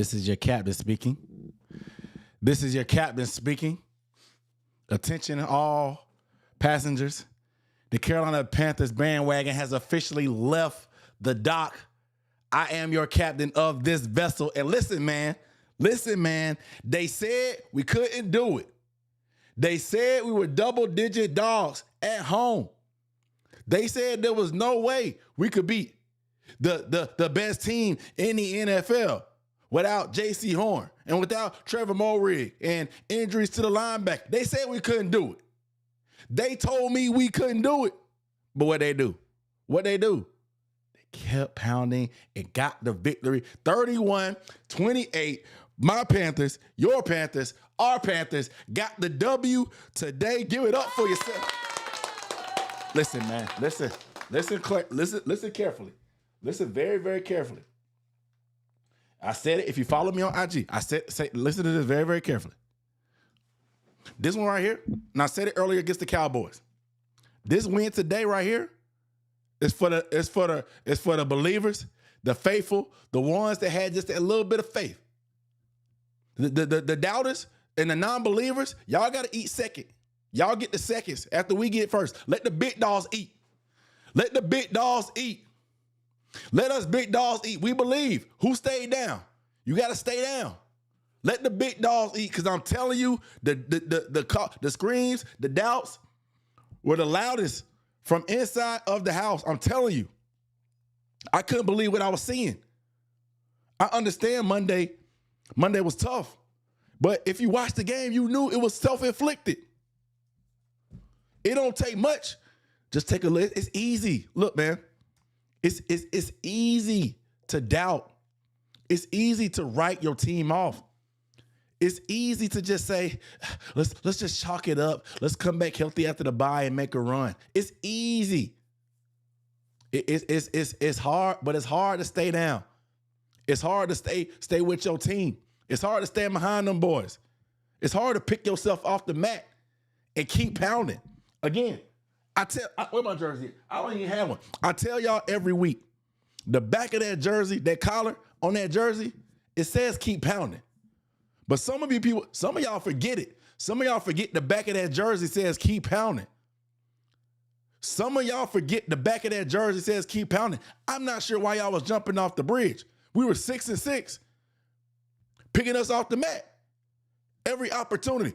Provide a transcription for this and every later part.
This is your captain speaking. This is your captain speaking. Attention all passengers. The Carolina Panthers bandwagon has officially left the dock. I am your captain of this vessel. And listen, man. They said we couldn't do it. They said we were double-digit dogs at home. They said there was no way we could beat the best team in the NFL without J.C. Horn and without Trevor Moehrig and injuries to the linebacker. They said we couldn't do it. They told me we couldn't do it. But what they do? They kept pounding and got the victory. 31-28. My Panthers, your Panthers, our Panthers got the W today. Give it up for yourself. Listen, man. Listen carefully. Listen very, very carefully. I said it. If you follow me on IG, listen to this very, very carefully. This one right here, and I said it earlier against the Cowboys. This win today right here is for the believers, the faithful, the ones that had just a little bit of faith. The doubters and the non-believers, y'all got to eat second. Y'all get the seconds after we get first. Let the big dogs eat. Let the big dogs eat. Let us big dogs eat. We believe. Who stayed down? You got to stay down. Let the big dogs eat, because I'm telling you, the screams, the doubts were the loudest from inside of the house. I'm telling you. I couldn't believe what I was seeing. I understand Monday was tough. But if you watched the game, you knew it was self-inflicted. It don't take much. Just take a look. It's easy. Look, man. It's easy to doubt. It's easy to write your team off. It's easy to just say, let's just chalk it up. Let's come back healthy after the bye and make a run. It's easy. It's hard, but it's hard to stay down. It's hard to stay with your team. It's hard to stand behind them boys. It's hard to pick yourself off the mat and keep pounding. Again, where's my jersey? I don't even have one. I tell y'all every week, the back of that jersey, that collar on that jersey, it says keep pounding. But some of y'all forget it. Some of y'all forget the back of that jersey says keep pounding. Some of y'all forget the back of that jersey says keep pounding. I'm not sure why y'all was jumping off the bridge. We were 6-6, picking us off the mat. Every opportunity.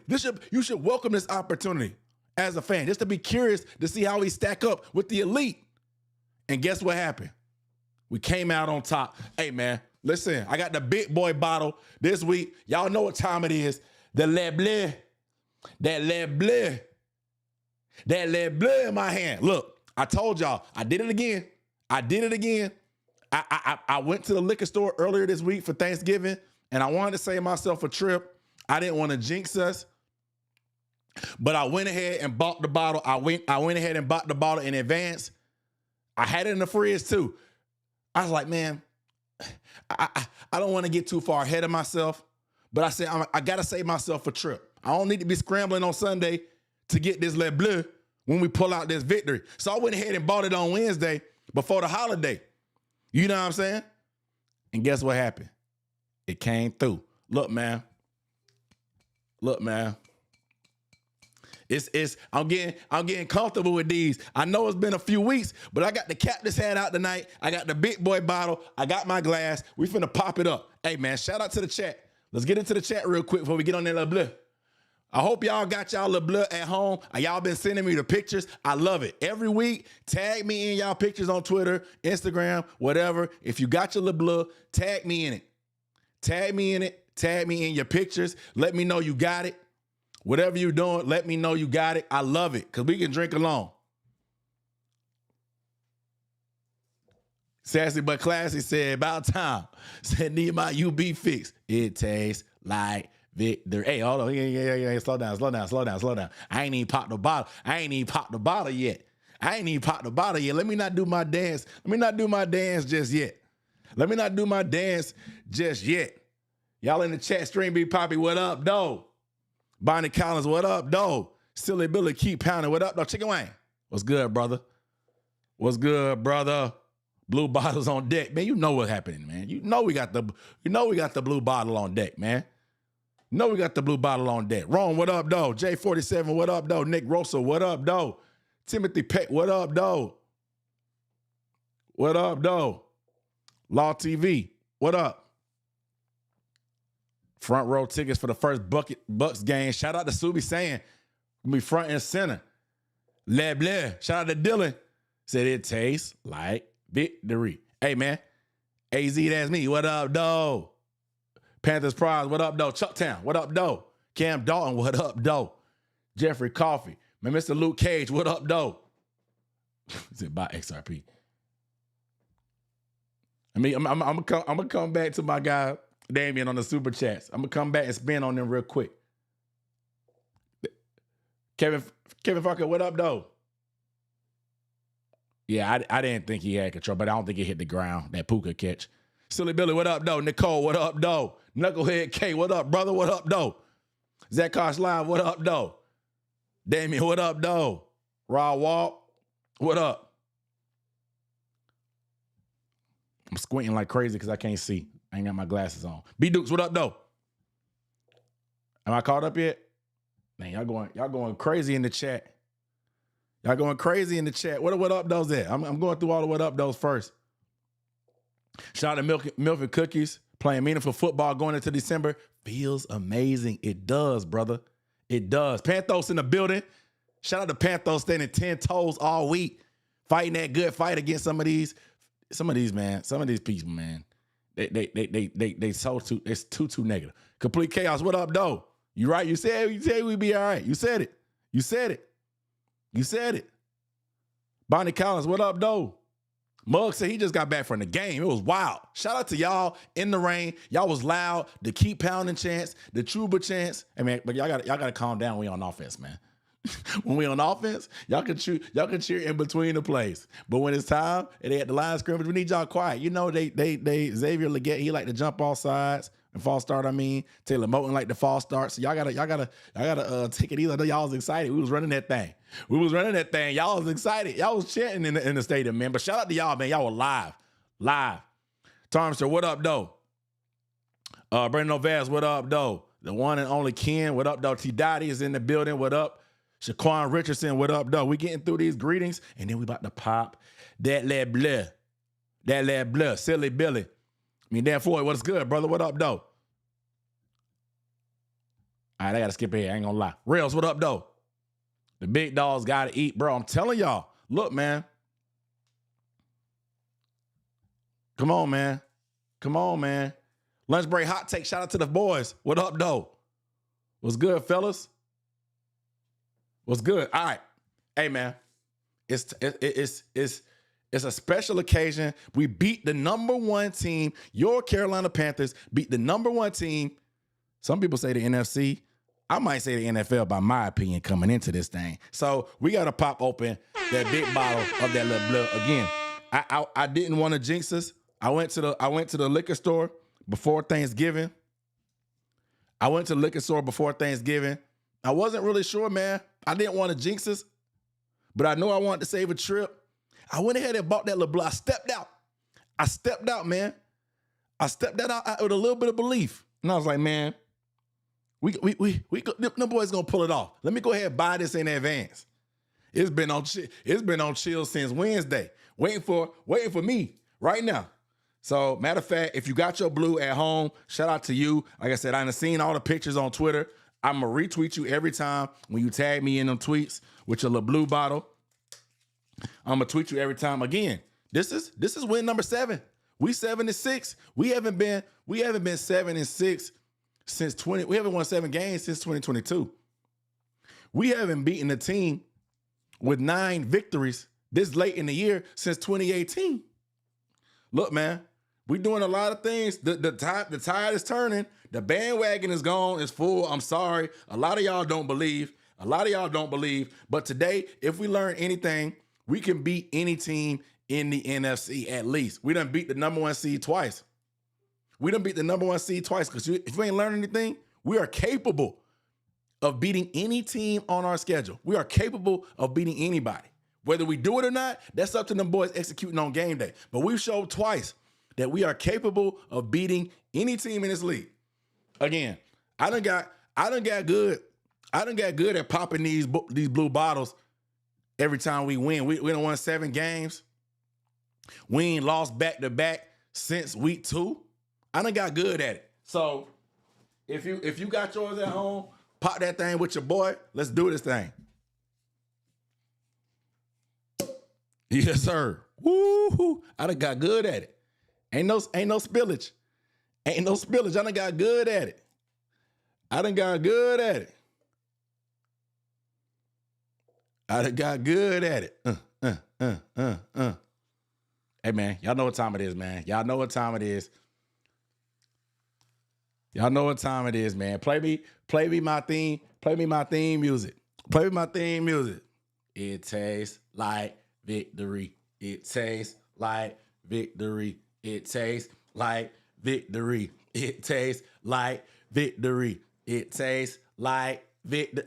You should welcome this opportunity as a fan, just to be curious to see how we stack up with the elite. And guess what happened? We came out on top. Hey, man, listen, I got the big boy bottle this week. Y'all know what time it is. The Le Bleu. That Le Bleu. That Le Bleu in my hand. Look, I told y'all, I did it again. I went to the liquor store earlier this week for Thanksgiving, and I wanted to save myself a trip. I didn't want to jinx us, but I went ahead and bought the bottle. I went ahead and bought the bottle in advance. I had it in the fridge too. I was like, man, I don't want to get too far ahead of myself, but I said, I got to save myself a trip. I don't need to be scrambling on Sunday to get this Le Bleu when we pull out this victory. So I went ahead and bought it on Wednesday before the holiday. You know what I'm saying? And guess what happened? It came through. Look, man. I'm getting comfortable with these. I know it's been a few weeks, but I got the captain's hat out tonight. I got the big boy bottle. I got my glass. We finna pop it up. Hey, man, shout out to the chat. Let's get into the chat real quick before we get on that Le Bleu. I hope y'all got y'all Le Bleu at home. Y'all been sending me the pictures. I love it. Every week, tag me in y'all pictures on Twitter, Instagram, whatever. If you got your Le Bleu, tag me in it. Tag me in your pictures. Let me know you got it. Whatever you're doing, let me know you got it. I love it, because we can drink along. Sassy but classy said, about time. Said, need my UB fixed. It tastes like victory. Hey, hold on. Yeah. Slow down. I ain't even popped the bottle yet. Let me not do my dance. just yet. Y'all in the chat stream, B Poppy, what up, though? Bonnie Collins, what up, though? Silly Billy, keep pounding. What up, though? Chicken Wayne, what's good, brother? Blue bottles on deck, man. You know what's happening, man. You know we got the blue bottle on deck, man. You know we got the blue bottle on deck. Rome, what up, though? J47, what up, though? Nick Rosa, what up, though? Timothy Peck, what up, though? What up, though? Law TV, what up? Front row tickets for the first Bucks game. Shout out to Subi saying, be front and center. Blah, blah. Shout out to Dylan. Said it tastes like victory. Hey, man. AZ, that's me. What up, though? Panthers Prize, what up, though? Chucktown, what up, though? Cam Dalton, what up, though? Jeffrey Coffey. Man, Mr. Luke Cage, what up, though? Is it by XRP? I mean, I'm gonna come back to my guy Damien on the super chats. I'm gonna come back and spin on them real quick. Kevin Fucker, what up, though? Yeah, I didn't think he had control, but I don't think he hit the ground. That Puka catch. Silly Billy, what up, though? Nicole, what up, though? Knucklehead K, what up, brother? What up, though? Zach Kosh Live, what up, though? Damien, what up, though? Rod Walt, what up? I'm squinting like crazy because I can't see. I ain't got my glasses on. B Dukes, what up, though? Am I caught up yet? Man, y'all going crazy in the chat. Y'all going crazy in the chat. What up, those at? I'm going through all the what up, those first. Shout out to Milk and Cookies. Playing meaningful football going into December. Feels amazing. It does, brother. It does. Panthers in the building. Shout out to Panthers standing 10 toes all week. Fighting that good fight against some of these, man. Some of these people, man. They so too, it's too negative. Complete chaos. What up, though? You right? You said we'd be all right. You said it. You said it. You said it. Bonnie Collins, what up, though? Mug said he just got back from the game. It was wild. Shout out to y'all in the rain. Y'all was loud. The keep pounding chants, the Chuba chants. Hey man, but y'all gotta calm down when we on offense, man. When we on offense, y'all can cheer in between the plays. But when it's time and they at the line of scrimmage, we need y'all quiet. You know they Xavier Legette, he like to jump all sides and false start. Taylor Moton like the false start. So y'all gotta take it easy. I know y'all was excited. We was running that thing. Y'all was excited. Y'all was chanting in the stadium, man. But shout out to y'all, man. Y'all were live. Tomster, what up, though? Brandon Ovaz, what up, though? The one and only Ken, what up, though? T. Dottie is in the building, what up? Shaquan Richardson, what up, though? We getting through these greetings, and then we about to pop that lad blah. Silly Billy. I mean, Dan Floyd, what's good, brother? What up, though? All right, I got to skip ahead. I ain't gonna lie. Rails, what up, though? The big dogs got to eat, bro. I'm telling y'all. Look, man. Come on, man. Lunch break hot take. Shout out to the boys. What up, though? What's good, fellas? What's good? All right. Hey, man. It's a special occasion. We beat the number one team. Your Carolina Panthers beat the number one team. Some people say the NFC. I might say the NFL by my opinion coming into this thing. So we got to pop open that big bottle of that little blood again. I didn't want to jinx us. I went to the liquor store before Thanksgiving. I wasn't really sure, man. I didn't want to jinx us, but I know I wanted to save a trip. I went ahead and bought that little blood. I stepped out, man. I stepped out with a little bit of belief. And I was like, man, the boys gonna pull it off. Let me go ahead and buy this in advance. It's been on chill since Wednesday, waiting for me right now. So matter of fact, if you got your blue at home, shout out to you. Like I said, I done seen all the pictures on Twitter. I'm gonna retweet you every time when you tag me in them tweets with your little blue bottle. I'm gonna tweet you every time. Again, this is win number 7. We 7-6. We haven't been 7-6 since 20. We haven't won 7 games since 2022. We haven't beaten a team with 9 victories this late in the year since 2018. Look, man, we doing a lot of things. The tide is turning. The bandwagon is gone. It's full. I'm sorry. A lot of y'all don't believe. But today, if we learn anything, we can beat any team in the NFC at least. We done beat the number 1 seed twice. Because if we ain't learned anything, we are capable of beating any team on our schedule. We are capable of beating anybody. Whether we do it or not, that's up to them boys executing on game day. But we've showed twice that we are capable of beating any team in this league. Again, I done got good at popping these blue bottles every time we win. We done won 7 games. We ain't lost back-to-back since week 2. I done got good at it. So if you got yours at home, pop that thing with your boy. Let's do this thing. Yes, sir. Woo-hoo. I done got good at it. Ain't no spillage. Ain't no spillage. I done got good at it. I done got good at it. I done got good at it. Hey, man, y'all know what time it is, man. Y'all know what time it is. Y'all know what time it is, man. Play me my theme music. Play me my theme music. It tastes like victory. It tastes like victory. It tastes like victory. It tastes like victory. It tastes like victory.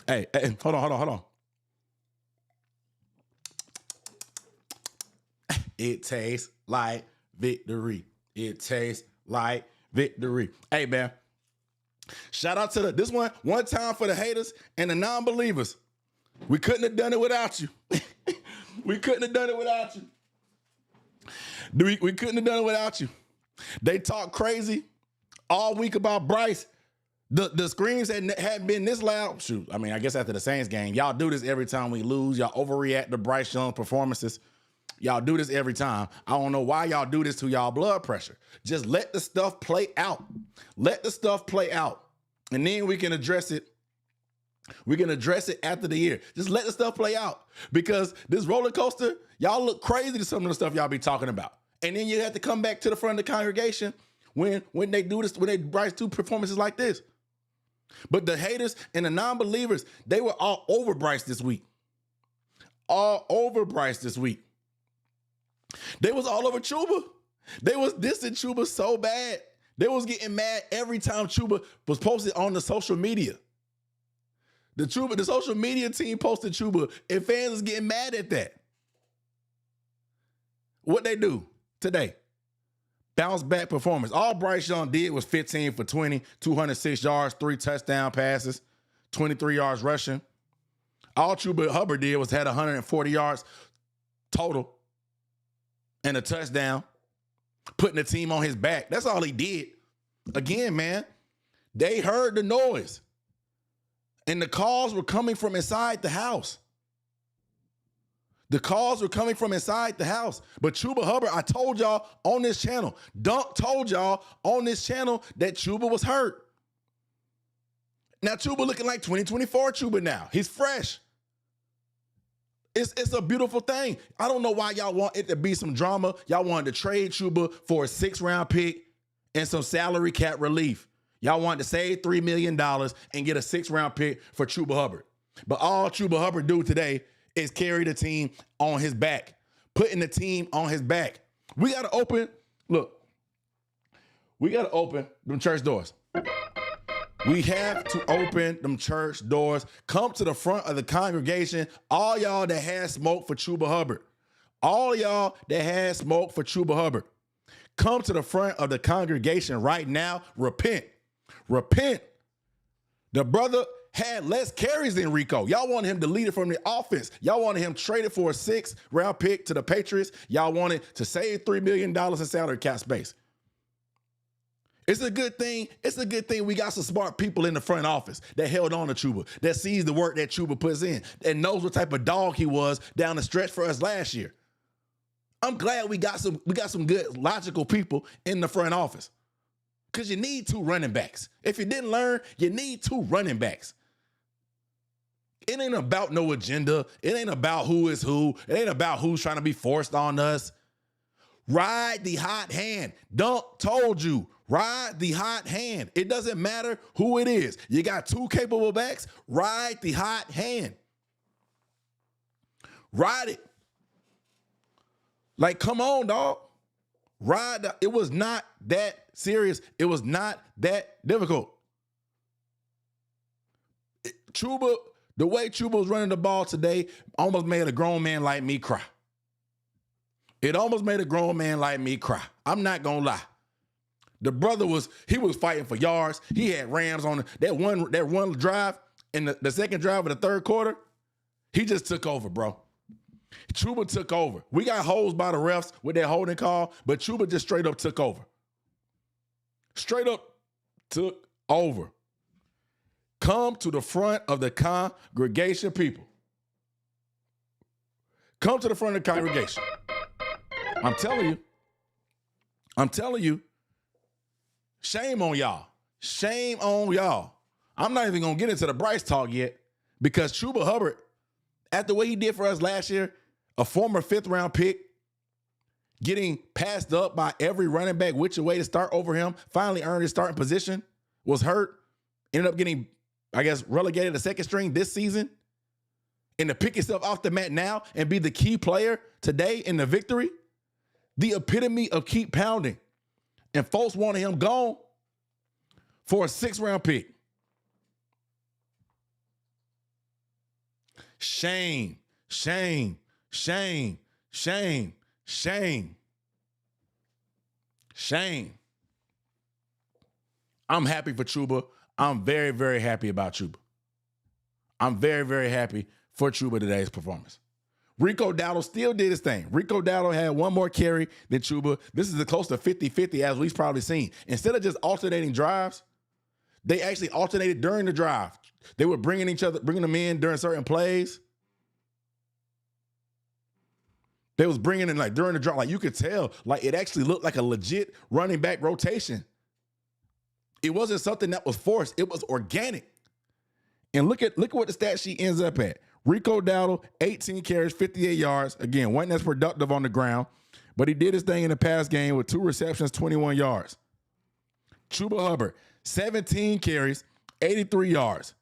Hey. Hey, hold on. It tastes like victory. It tastes like victory. Hey, man. Shout out to this one time for the haters and the non-believers. We couldn't have done it without you. We couldn't have done it without you. We couldn't have done it without you. They talk crazy all week about Bryce. The screams hadn't been this loud. Shoot, I mean, I guess after the Saints game, y'all do this every time we lose. Y'all overreact to Bryce Young performances. Y'all do this every time. I don't know why y'all do this to y'all blood pressure. Just let the stuff play out. Let the stuff play out. And then we can address it. We can address it after the year. Just let the stuff play out. Because this roller coaster, y'all look crazy to some of the stuff y'all be talking about. And then you have to come back to the front of the congregation when they do this, when they Bryce do performances like this. But the haters and the non-believers, they were all over Bryce this week. All over Bryce this week. They was all over Chuba. They was dissing Chuba so bad. They was getting mad every time Chuba was posted on the social media. The social media team posted Chuba, and fans was getting mad at that. What they do today? Bounce back performance. All Bryce Young did was 15 for 20, 206 yards, 3 touchdown passes, 23 yards rushing. All Chuba Hubbard did was had 140 yards total and a touchdown, putting the team on his back. That's all he did. Again, man, they heard the noise. And the calls were coming from inside the house. The calls were coming from inside the house. But Chuba Hubbard, I told y'all on this channel, Dunk told y'all on this channel that Chuba was hurt. Now Chuba looking like 2024 Chuba now. He's fresh. It's a beautiful thing. I don't know why y'all want it to be some drama. Y'all wanted to trade Chuba for a 6th-round pick and some salary cap relief. Y'all wanted to save $3 million and get a 6th-round pick for Chuba Hubbard. But all Chuba Hubbard do today is carry the team on his back, putting the team on his back. We got to open them church doors. We have to open them church doors. Come to the front of the congregation. All y'all that had smoke for Chuba Hubbard. All y'all that had smoke for Chuba Hubbard. Come to the front of the congregation right now. Repent. Repent. The brother had less carries than Rico. Y'all wanted him deleted from the offense. Y'all wanted him traded for a 6th-round pick to the Patriots. Y'all wanted to save $3 million in salary cap space. It's a good thing. It's a good thing we got some smart people in the front office that held on to Chuba, that sees the work that Chuba puts in, and knows what type of dog he was down the stretch for us last year. I'm glad we got some good, logical people in the front office. Because you need 2 running backs. If you didn't learn, you need 2 running backs. It ain't about no agenda. It ain't about who is who. It ain't about who's trying to be forced on us. Ride the hot hand. Dunk told you. Ride the hot hand. It doesn't matter who it is. You got 2 capable backs. Ride the hot hand. Ride it. Like, come on, dog. It was not that serious. It was not that difficult. Chuba, the way Chuba was running the ball today almost made a grown man like me cry. It almost made a grown man like me cry. I'm not going to lie. The brother was fighting for yards. He had Rams on that one drive. In the second drive of the third quarter, he just took over, bro. Chuba took over. We got hosed by the refs with that holding call, but Chuba just straight up took over. Straight up took over. Come to the front of the congregation, people. Come to the front of the congregation. I'm telling you, shame on y'all. Shame on y'all. I'm not even going to get into the Bryce talk yet because Chuba Hubbard, after what he did for us last year, a former 5th-round pick, getting passed up by every running back which way to start over him, finally earned his starting position, was hurt, ended up getting, I guess, relegated to second string this season, and to pick himself off the mat now and be the key player today in the victory, the epitome of keep pounding. And folks wanted him gone for a 6th-round pick. Shame, shame, shame, shame, shame, shame. I'm happy for Chuba. I'm very, very happy about Chuba. I'm very, very happy for Chuba today's performance. Rico Dowdle still did his thing. Rico Dowdle had one more carry than Chuba. This is close to 50-50 as we've probably seen. Instead of just alternating drives, they actually alternated during the drive. They were bringing them in during certain plays. They was bringing in like during the drive, like you could tell, like it actually looked like a legit running back rotation. It wasn't something that was forced. It was organic. And look at what the stat sheet ends up at. Rico Dowdle, 18 carries, 58 yards. Again, wasn't as productive on the ground, but he did his thing in the pass game with 2 receptions, 21 yards. Chuba Hubbard, 17 carries, 83 yards,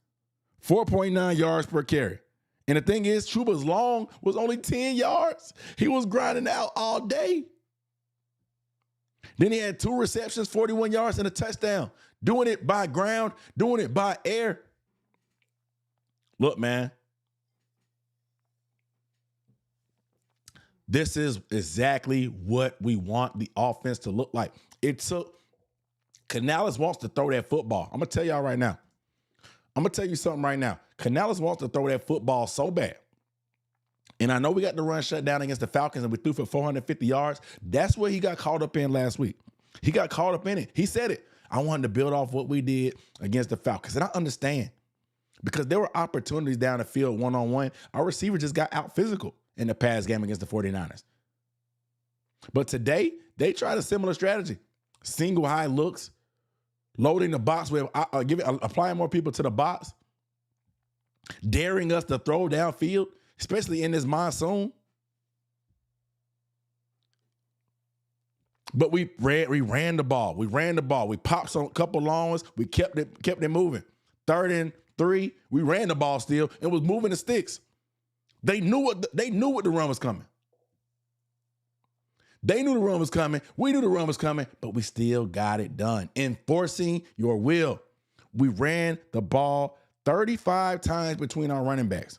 4.9 yards per carry. And the thing is, Chuba's long was only 10 yards. He was grinding out all day. Then he had 2 receptions, 41 yards, and a touchdown. Doing it by ground, doing it by air. Look, man. This is exactly what we want the offense to look like. Canales wants to throw that football. I'm going to tell y'all right now. I'm going to tell you something right now. Canales wants to throw that football so bad. And I know we got the run shut down against the Falcons and we threw for 450 yards. That's what he got caught up in last week. He got caught up in it. He said it. I wanted to build off what we did against the Falcons. And I understand because there were opportunities down the field one-on-one. Our receiver just got out physical in the pass game against the 49ers. But today, they tried a similar strategy. Single high looks, loading the box with applying more people to the box, daring us to throw downfield, especially in this monsoon. But we ran the ball. We popped a couple long ones. We kept it moving. 3rd and 3, we ran the ball still and was moving the sticks. They knew what the run was coming. They knew the run was coming. We knew the run was coming, but we still got it done. Enforcing your will. We ran the ball 35 times between our running backs.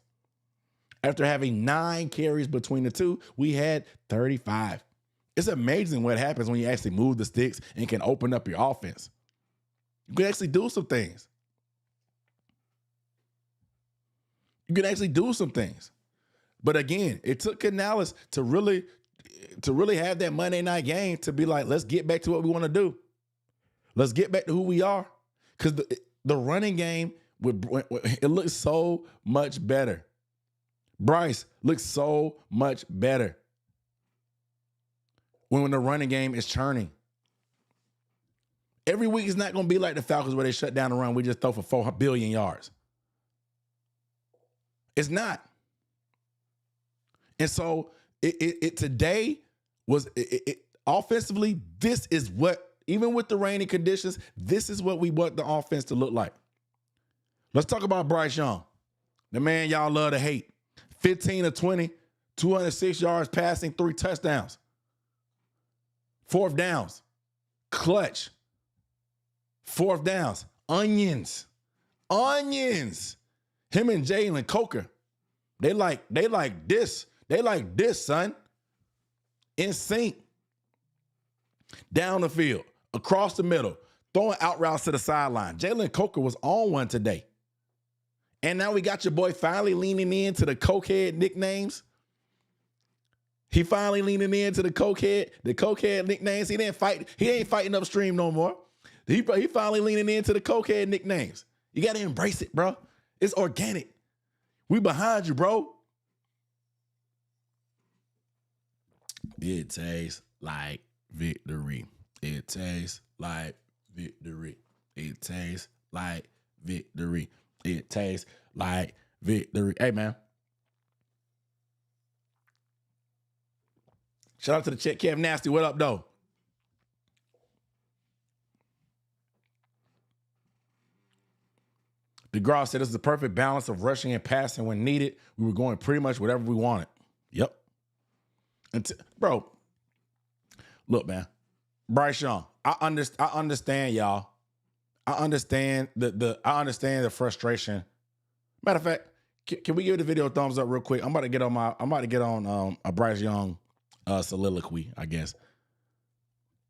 After having 9 carries between the two, we had 35. It's amazing what happens when you actually move the sticks and can open up your offense. You can actually do some things. But again, it took Canales to really have that Monday night game to be like, let's get back to what we want to do. Let's get back to who we are. Because the running game, it looks so much better. Bryce looks so much better when the running game is churning. Every week is not going to be like the Falcons where they shut down the run. We just throw for 4 billion yards. It's not. And so today was offensively, this is what, even with the rainy conditions, this is what we want the offense to look like. Let's talk about Bryce Young, the man y'all love to hate. 15 of 20, 206 yards passing, 3 touchdowns. 4th downs, clutch. 4th downs, onions. Him and Jalen Coker, they like this. They like this, son. In sync. Down the field, across the middle, throwing out routes to the sideline. Jalen Coker was on one today. And now we got your boy finally leaning into the cokehead nicknames. He finally leaning into the cokehead nicknames. He ain't fighting upstream no more. He finally leaning into the cokehead nicknames. You got to embrace it, bro. It's organic. We behind you, bro. It tastes like victory. It tastes like victory. It tastes like victory. It tastes like victory. Hey, man. Shout out to the Chet Kev Nasty. What up, though? DeGraw said this is the perfect balance of rushing and passing when needed. We were going pretty much whatever we wanted. Yep. Bro, look, man. Bryce Young, I understand, y'all. I understand the frustration. Matter of fact, can we give the video a thumbs up real quick? I'm about to get on a Bryce Young soliloquy, I guess.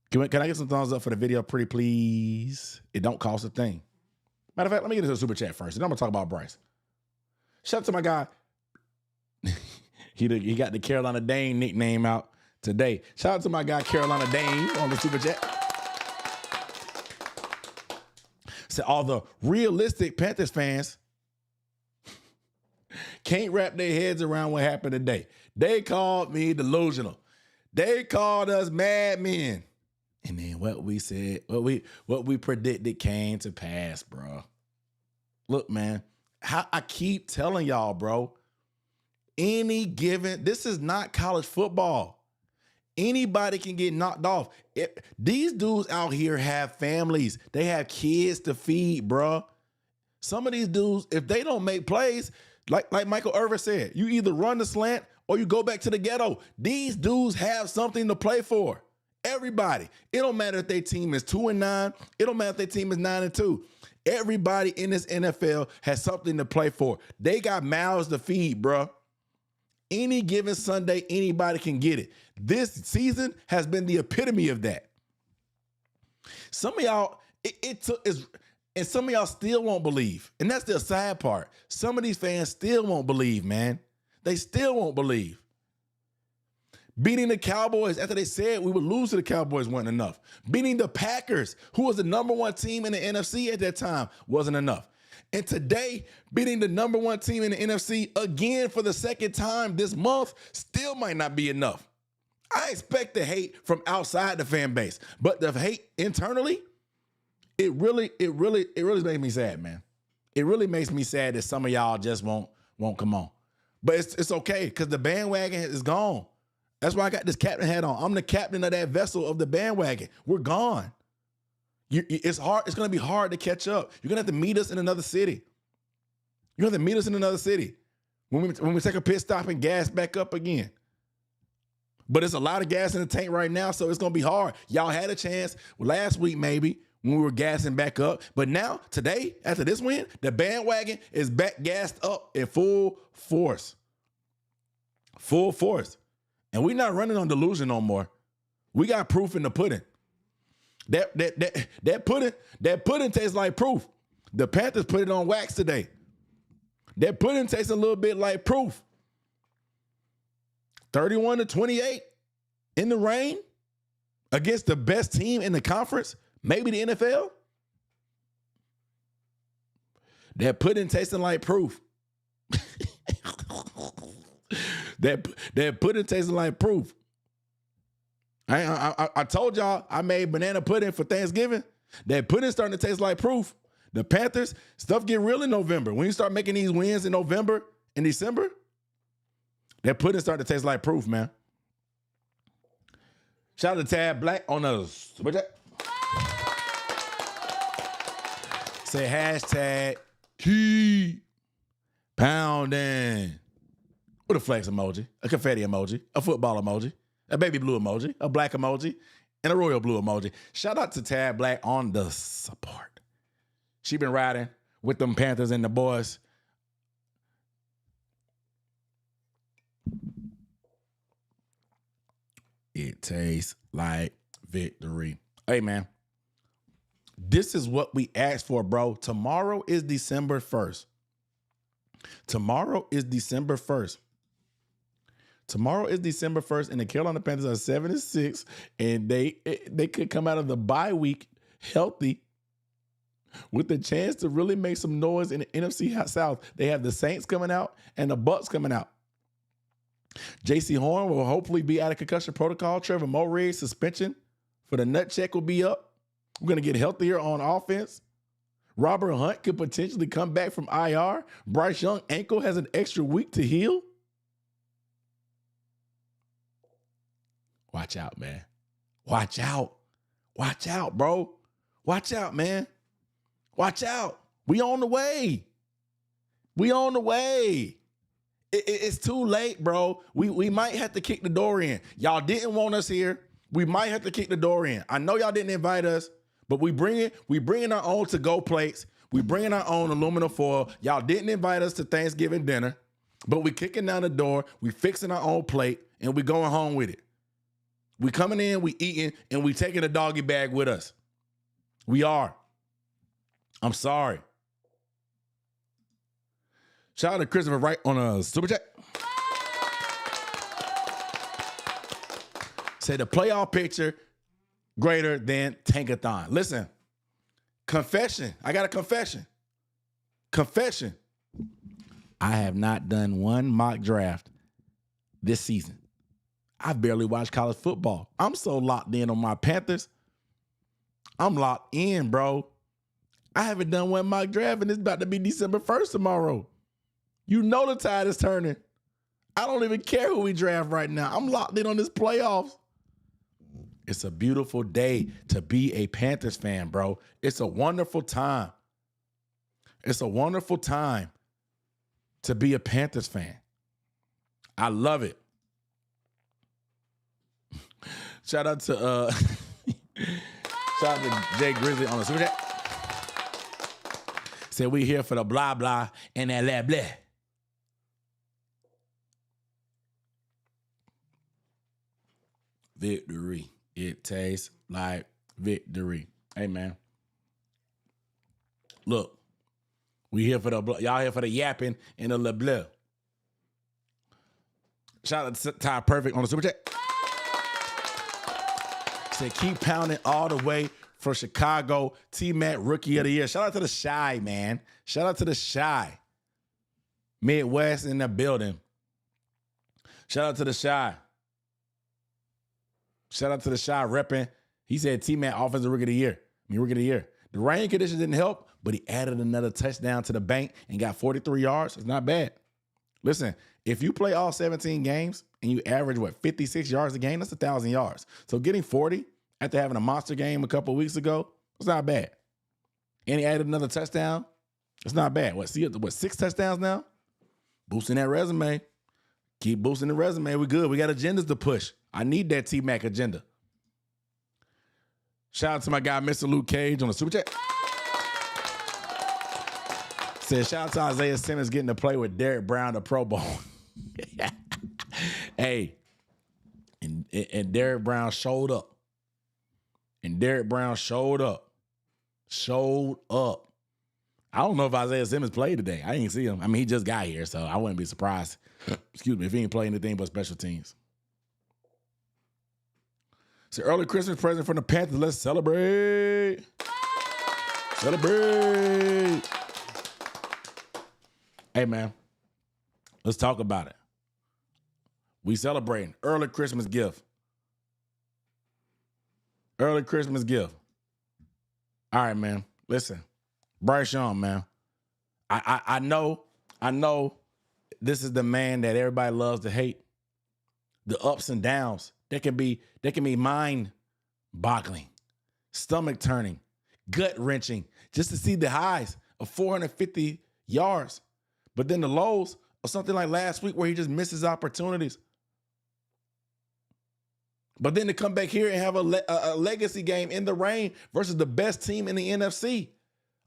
Can I get some thumbs up for the video, pretty please? It don't cost a thing. Matter of fact, let me get into the super chat first, and I'm gonna talk about Bryce. Shout out to my guy. He got the Carolina Dane nickname out today. Shout out to my guy Carolina Dane on the super chat. Said all the realistic Panthers fans can't wrap their heads around what happened today. They called me delusional. They called us madmen. And then what we said, what we predicted came to pass, bro. Look, man, I keep telling y'all, bro, this is not college football. Anybody can get knocked off. These dudes out here have families. They have kids to feed, bro. Some of these dudes, if they don't make plays, like Michael Irvin said, you either run the slant or you go back to the ghetto. These dudes have something to play for. Everybody. It don't matter if their team is 2-9. It don't matter if their team is 9-2. Everybody in this NFL has something to play for. They got mouths to feed, bro. Any given Sunday, anybody can get it. This season has been the epitome of that. Some of y'all, and some of y'all still won't believe. And that's the sad part. Some of these fans still won't believe, man. They still won't believe. Beating the Cowboys after they said we would lose to the Cowboys wasn't enough. Beating the Packers, who was the number one team in the NFC at that time, wasn't enough. And today, beating the number one team in the NFC again for the second time this month still might not be enough. I expect the hate from outside the fan base, but the hate internally, it really makes me sad, man. It really makes me sad that some of y'all just won't come on. But it's okay because the bandwagon is gone. That's why I got this captain hat on. I'm the captain of that vessel of the bandwagon. We're gone. It's hard. It's going to be hard to catch up. You're going to have to meet us in another city. You're going to have to meet us in another city when we take a pit stop and gas back up again. But it's a lot of gas in the tank right now, so it's going to be hard. Y'all had a chance last week maybe when we were gassing back up. But now, today, after this win, the bandwagon is back gassed up in full force. Full force. And we're not running on delusion no more. We got proof in the pudding. That pudding tastes like proof. The Panthers put it on wax today. That pudding tastes a little bit like proof. 31-28 in the rain against the best team in the conference, maybe the NFL. That pudding tasting like proof. That pudding tasting like proof. I told y'all I made banana pudding for Thanksgiving. That pudding starting to taste like proof. The Panthers, stuff get real in November. When you start making these wins in November and December, that pudding starting to taste like proof, man. Shout out to Tab Black on the super chat. Say hashtag keep pounding. With a flex emoji, a confetti emoji, a football emoji, a baby blue emoji, a black emoji, and a royal blue emoji. Shout out to Tab Black on the support. She been riding with them Panthers and the boys It tastes like victory. Hey, man, this is what we asked for, bro. Tomorrow is December 1st. Tomorrow is December 1st. Tomorrow is December 1st, and the Carolina Panthers are 7-6, and they could come out of the bye week healthy with the chance to really make some noise in the NFC South. They have the Saints coming out and the Bucs coming out. J.C. Horn will hopefully be out of concussion protocol. Trevor Moray's suspension for the nut check will be up. We're going to get healthier on offense. Robert Hunt could potentially come back from IR. Bryce Young ankle has an extra week to heal. Watch out, man. Watch out. Watch out, bro. Watch out, man. Watch out. We on the way. We on the way. It's too late, bro. We might have to kick the door in. Y'all didn't want us here. We might have to kick the door in. I know y'all didn't invite us, but we bringing our own to-go plates. We bringing our own aluminum foil. Y'all didn't invite us to Thanksgiving dinner, but we kicking down the door. We fixing our own plate, and we going home with it. We coming in, we eating, and we taking a doggy bag with us. We are. I'm sorry. Shout out to Christopher Wright on a super chat. Say the playoff picture greater than Tankathon. Listen, confession. I got a confession. Confession. I have not done one mock draft this season. I barely watch college football. I'm so locked in on my Panthers. I'm locked in, bro. I haven't done one mock draft, and it's about to be December 1st tomorrow. You know the tide is turning. I don't even care who we draft right now. I'm locked in on this playoffs. It's a beautiful day to be a Panthers fan, bro. It's a wonderful time. It's a wonderful time to be a Panthers fan. I love it. Shout out to Jay Grizzly on the super chat. Said we here for the blah blah and that blah blah. Victory. It tastes like victory. Hey, man. Look, we here for the y'all here for the yapping and the blah blah. Shout out to Ty Perfect on the super chat. Said keep pounding all the way from Chicago. T-Mac Rookie of the Year. Shout out to the Shy, man. Shout out to the Shy. Midwest in the building. Shout out to the Shy. Shout out to the Shy repping. He said T-Mac Offensive Rookie of the Year. Rookie of the Year. The rain conditions didn't help, but he added another touchdown to the bank and got 43 yards. It's not bad. Listen, if you play all 17 games and you average, 56 yards a game, that's 1,000 yards. So getting 40 after having a monster game a couple of weeks ago, it's not bad. And he added another touchdown. It's not bad. What, 6 touchdowns now? Boosting that resume. Keep boosting the resume. We're good. We got agendas to push. I need that T-Mac agenda. Shout out to my guy, Mr. Luke Cage on the super chat. Said, shout out to Isaiah Simmons getting to play with Derek Brown, the Pro Bowl. Hey, and Derek Brown showed up. And Derek Brown showed up. Showed up. I don't know if Isaiah Simmons played today. I didn't see him. I mean, he just got here, so I wouldn't be surprised. Excuse me, if he ain't playing anything but special teams. It's an early Christmas present from the Panthers. Let's celebrate. Celebrate. Hey, man, let's talk about it. We celebrating early Christmas gift. Early Christmas gift. All right, man. Listen, Bryce Young, man. I know this is the man that everybody loves to hate. The ups and downs that can be mind-boggling, stomach-turning, gut-wrenching, just to see the highs of 450 yards. But then the lows of something like last week where he just misses opportunities. But then to come back here and have a legacy game in the rain versus the best team in the NFC,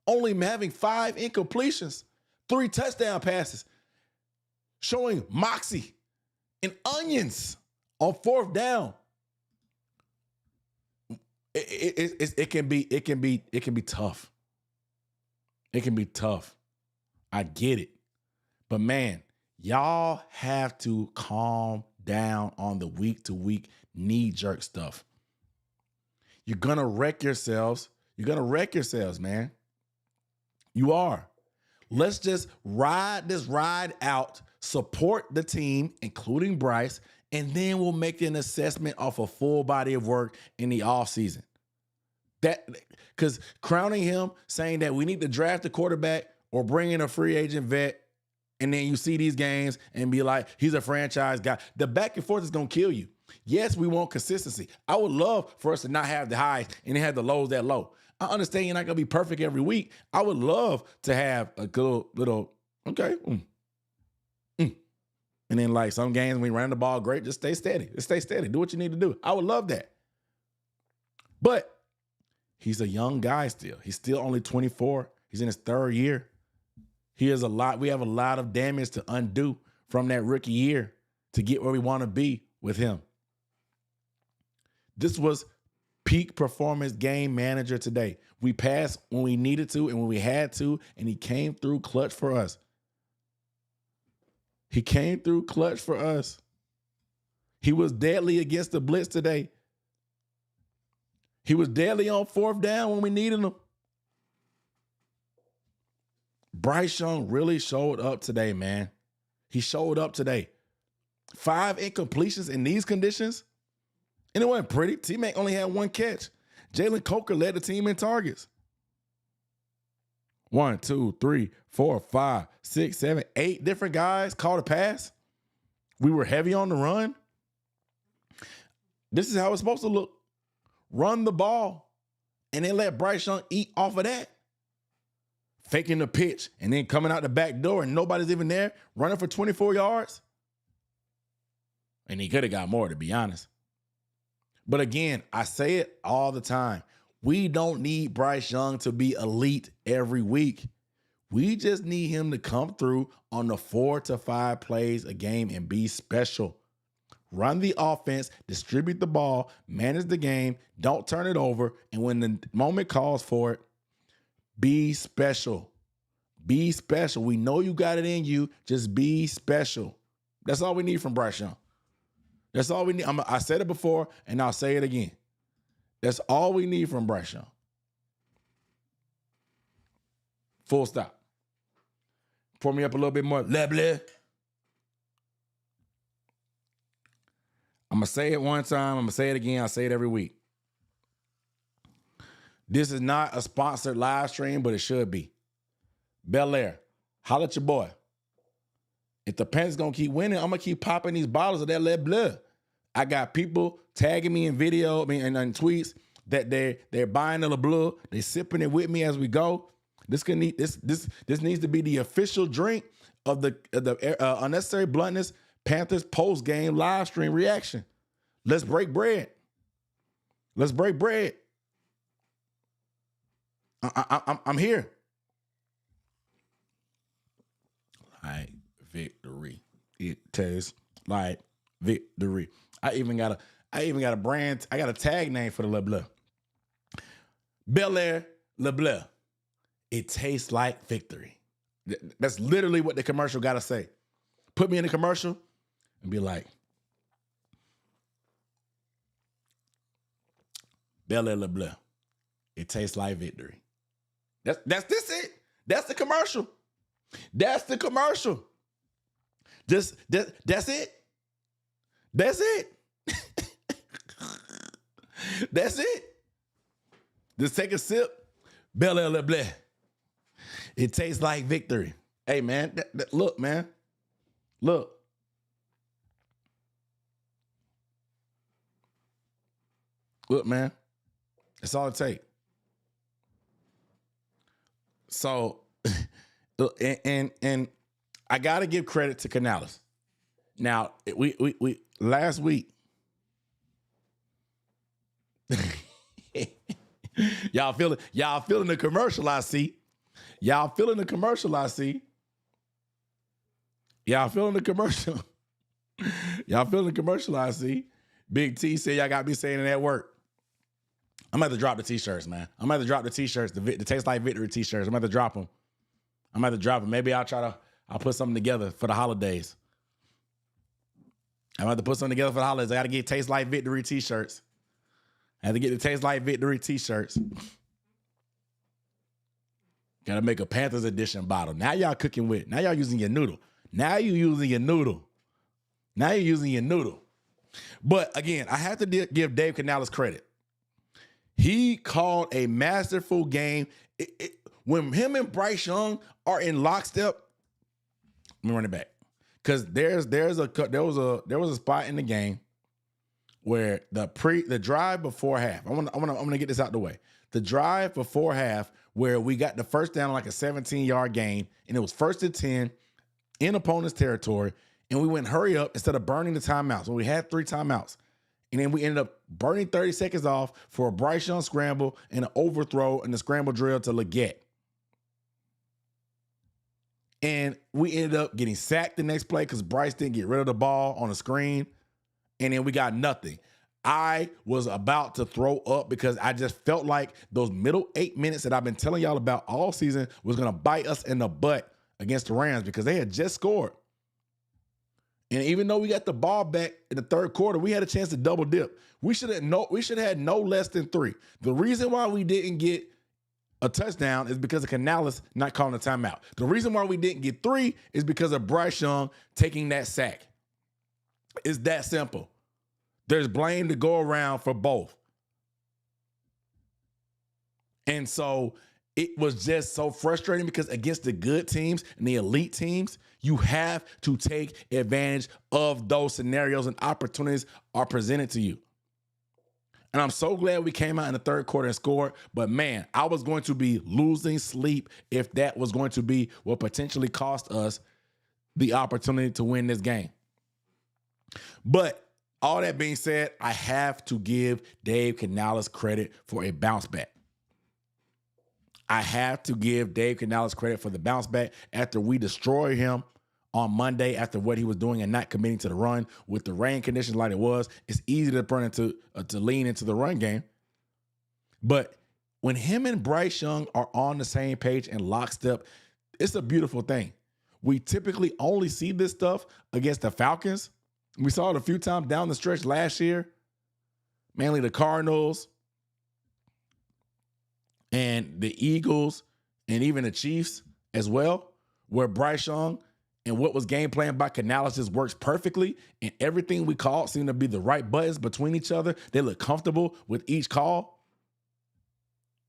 only having 5 incompletions, 3 touchdown passes, showing moxie and onions on fourth down. It can be tough. It can be tough. I get it. But man, y'all have to calm down on the week-to-week knee-jerk stuff. You're going to wreck yourselves. You're going to wreck yourselves, man. You are. Let's just ride this ride out, support the team, including Bryce, and then we'll make an assessment off a full body of work in the offseason. Because crowning him, saying that we need to draft a quarterback or bring in a free agent vet, and then you see these games and be like, he's a franchise guy. The back and forth is going to kill you. Yes, we want consistency. I would love for us to not have the highs and have the lows that low. I understand you're not going to be perfect every week. I would love to have a good little, okay. And then like some games when we ran the ball great, just stay steady. Just stay steady. Do what you need to do. I would love that. But he's a young guy still. He's still only 24. He's in his third year. We have a lot of damage to undo from that rookie year to get where we want to be with him. This was peak performance game manager today. We passed when we needed to and when we had to, and he came through clutch for us. He came through clutch for us. He was deadly against the blitz today. He was deadly on fourth down when we needed him. Bryce Young really showed up today, man. He showed up today. 5 incompletions in these conditions. And it wasn't pretty. Teammate only had 1 catch. Jalen Coker led the team in targets. 1, 2, 3, 4, 5, 6, 7, 8 different guys caught a pass. We were heavy on the run. This is how it's supposed to look. Run the ball and then let Bryce Young eat off of that. Faking the pitch and then coming out the back door and nobody's even there, running for 24 yards. And he could have got more, to be honest. But again, I say it all the time. We don't need Bryce Young to be elite every week. We just need him to come through on the 4 to 5 plays a game and be special. Run the offense, distribute the ball, manage the game, don't turn it over, and when the moment calls for it, be special. Be special. We know you got it in you. Just be special. That's all we need from Bryce Young. That's all we need. I said it before, and I'll say it again. That's all we need from Bryce Young. Full stop. Pour me up a little bit more. Blah, blah. I'm going to say it one time. I'm going to say it again. I say it every week. This is not a sponsored live stream, but it should be. Bel Air, holla at your boy. If the Panthers going to keep winning, I'm going to keep popping these bottles of that Le Bleu. I got people tagging me in video, and tweets that they're buying the Le Bleu. They're sipping it with me as we go. This needs to be the official drink of the Unnecessary Bluntness Panthers post-game live stream reaction. Let's break bread. Let's break bread. I'm here. Like victory. It tastes like victory. I even got a brand. I got a tag name for the Le Bleu. Bel Air Le Bleu. It tastes like victory. That's literally what the commercial got to say. Put me in the commercial and be like, Bel Air Le Bleu. It tastes like victory. That's it. That's the commercial. That's the commercial. That's it. That's it. That's it. Just take a sip. Bel Air Le Bleu. It tastes like victory. Hey, man. Look, man. Look. Look, man. That's all it takes. So, and I got to give credit to Canales. Now, we last week, y'all feeling the commercial, I see. Y'all feeling the commercial, I see. Y'all feeling the commercial. Y'all feeling the commercial, I see. Big T said y'all got me saying it at work. I'm about to drop the t-shirts, man. I'm about to drop the t-shirts, the Taste Like Victory t-shirts. I'm about to drop them. Maybe I'll put something together for the holidays. I'm about to put something together for the holidays. I got to get Taste Like Victory t-shirts. I have to get the Taste Like Victory t-shirts. Got to make a Panthers edition bottle. Now y'all cooking with. Now y'all using your noodle. But again, I have to give Dave Canales credit. He called a masterful game. When him and Bryce Young are in lockstep, let me run it back. Because there was a spot in the game where the drive before half. I'm gonna get this out the way. The drive before half, where we got the first down on like a 17-yard gain, and it was 1st and 10 in opponent's territory, and we went hurry up instead of burning the timeouts. When we had 3 timeouts. And then we ended up burning 30 seconds off for a Bryce Young scramble and an overthrow and the scramble drill to Leggett. And we ended up getting sacked the next play because Bryce didn't get rid of the ball on the screen. And then we got nothing. I was about to throw up because I just felt like those middle 8 minutes that I've been telling y'all about all season was going to bite us in the butt against the Rams because they had just scored. And even though we got the ball back in the third quarter, we had a chance to double dip. We should have had no less than 3. The reason why we didn't get a touchdown is because of Canales not calling a timeout. The reason why we didn't get 3 is because of Bryce Young taking that sack. It's that simple. There's blame to go around for both. And so it was just so frustrating because against the good teams and the elite teams, you have to take advantage of those scenarios and opportunities are presented to you. And I'm so glad we came out in the third quarter and scored. But man, I was going to be losing sleep if that was going to be what potentially cost us the opportunity to win this game. But all that being said, I have to give Dave Canales credit for a bounce back. I have to give Dave Canales credit for the bounce back after we destroyed him on Monday after what he was doing and not committing to the run with the rain conditions like it was. It's easy to turn into to lean into the run game. But when him and Bryce Young are on the same page and lockstep, it's a beautiful thing. We typically only see this stuff against the Falcons. We saw it a few times down the stretch last year, mainly the Cardinals and the Eagles and even the Chiefs as well, where Bryce Young and what was game plan by Canales just works perfectly, and everything we called seemed to be the right buttons between each other. They look comfortable with each call.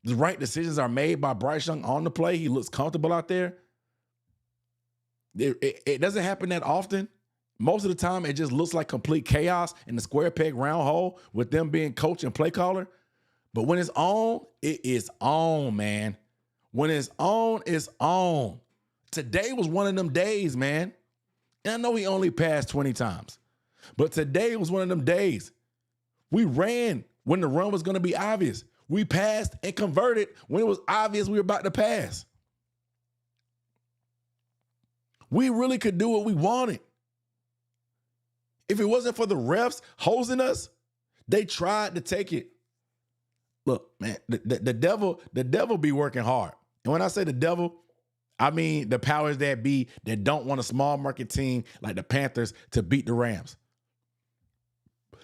The right decisions are made by Bryce Young on the play. He looks comfortable out there. It doesn't happen that often. Most of the time, it just looks like complete chaos in the square peg round hole with them being coach and play caller. But when it's on, it is on, man. When it's on, it's on. Today was one of them days, man. And I know he only passed 20 times. But today was one of them days. We ran when the run was going to be obvious. We passed and converted when it was obvious we were about to pass. We really could do what we wanted. If it wasn't for the refs hosing us, they tried to take it. Look, man, the devil be working hard. And when I say the devil, I mean the powers that be that don't want a small market team like the Panthers to beat the Rams.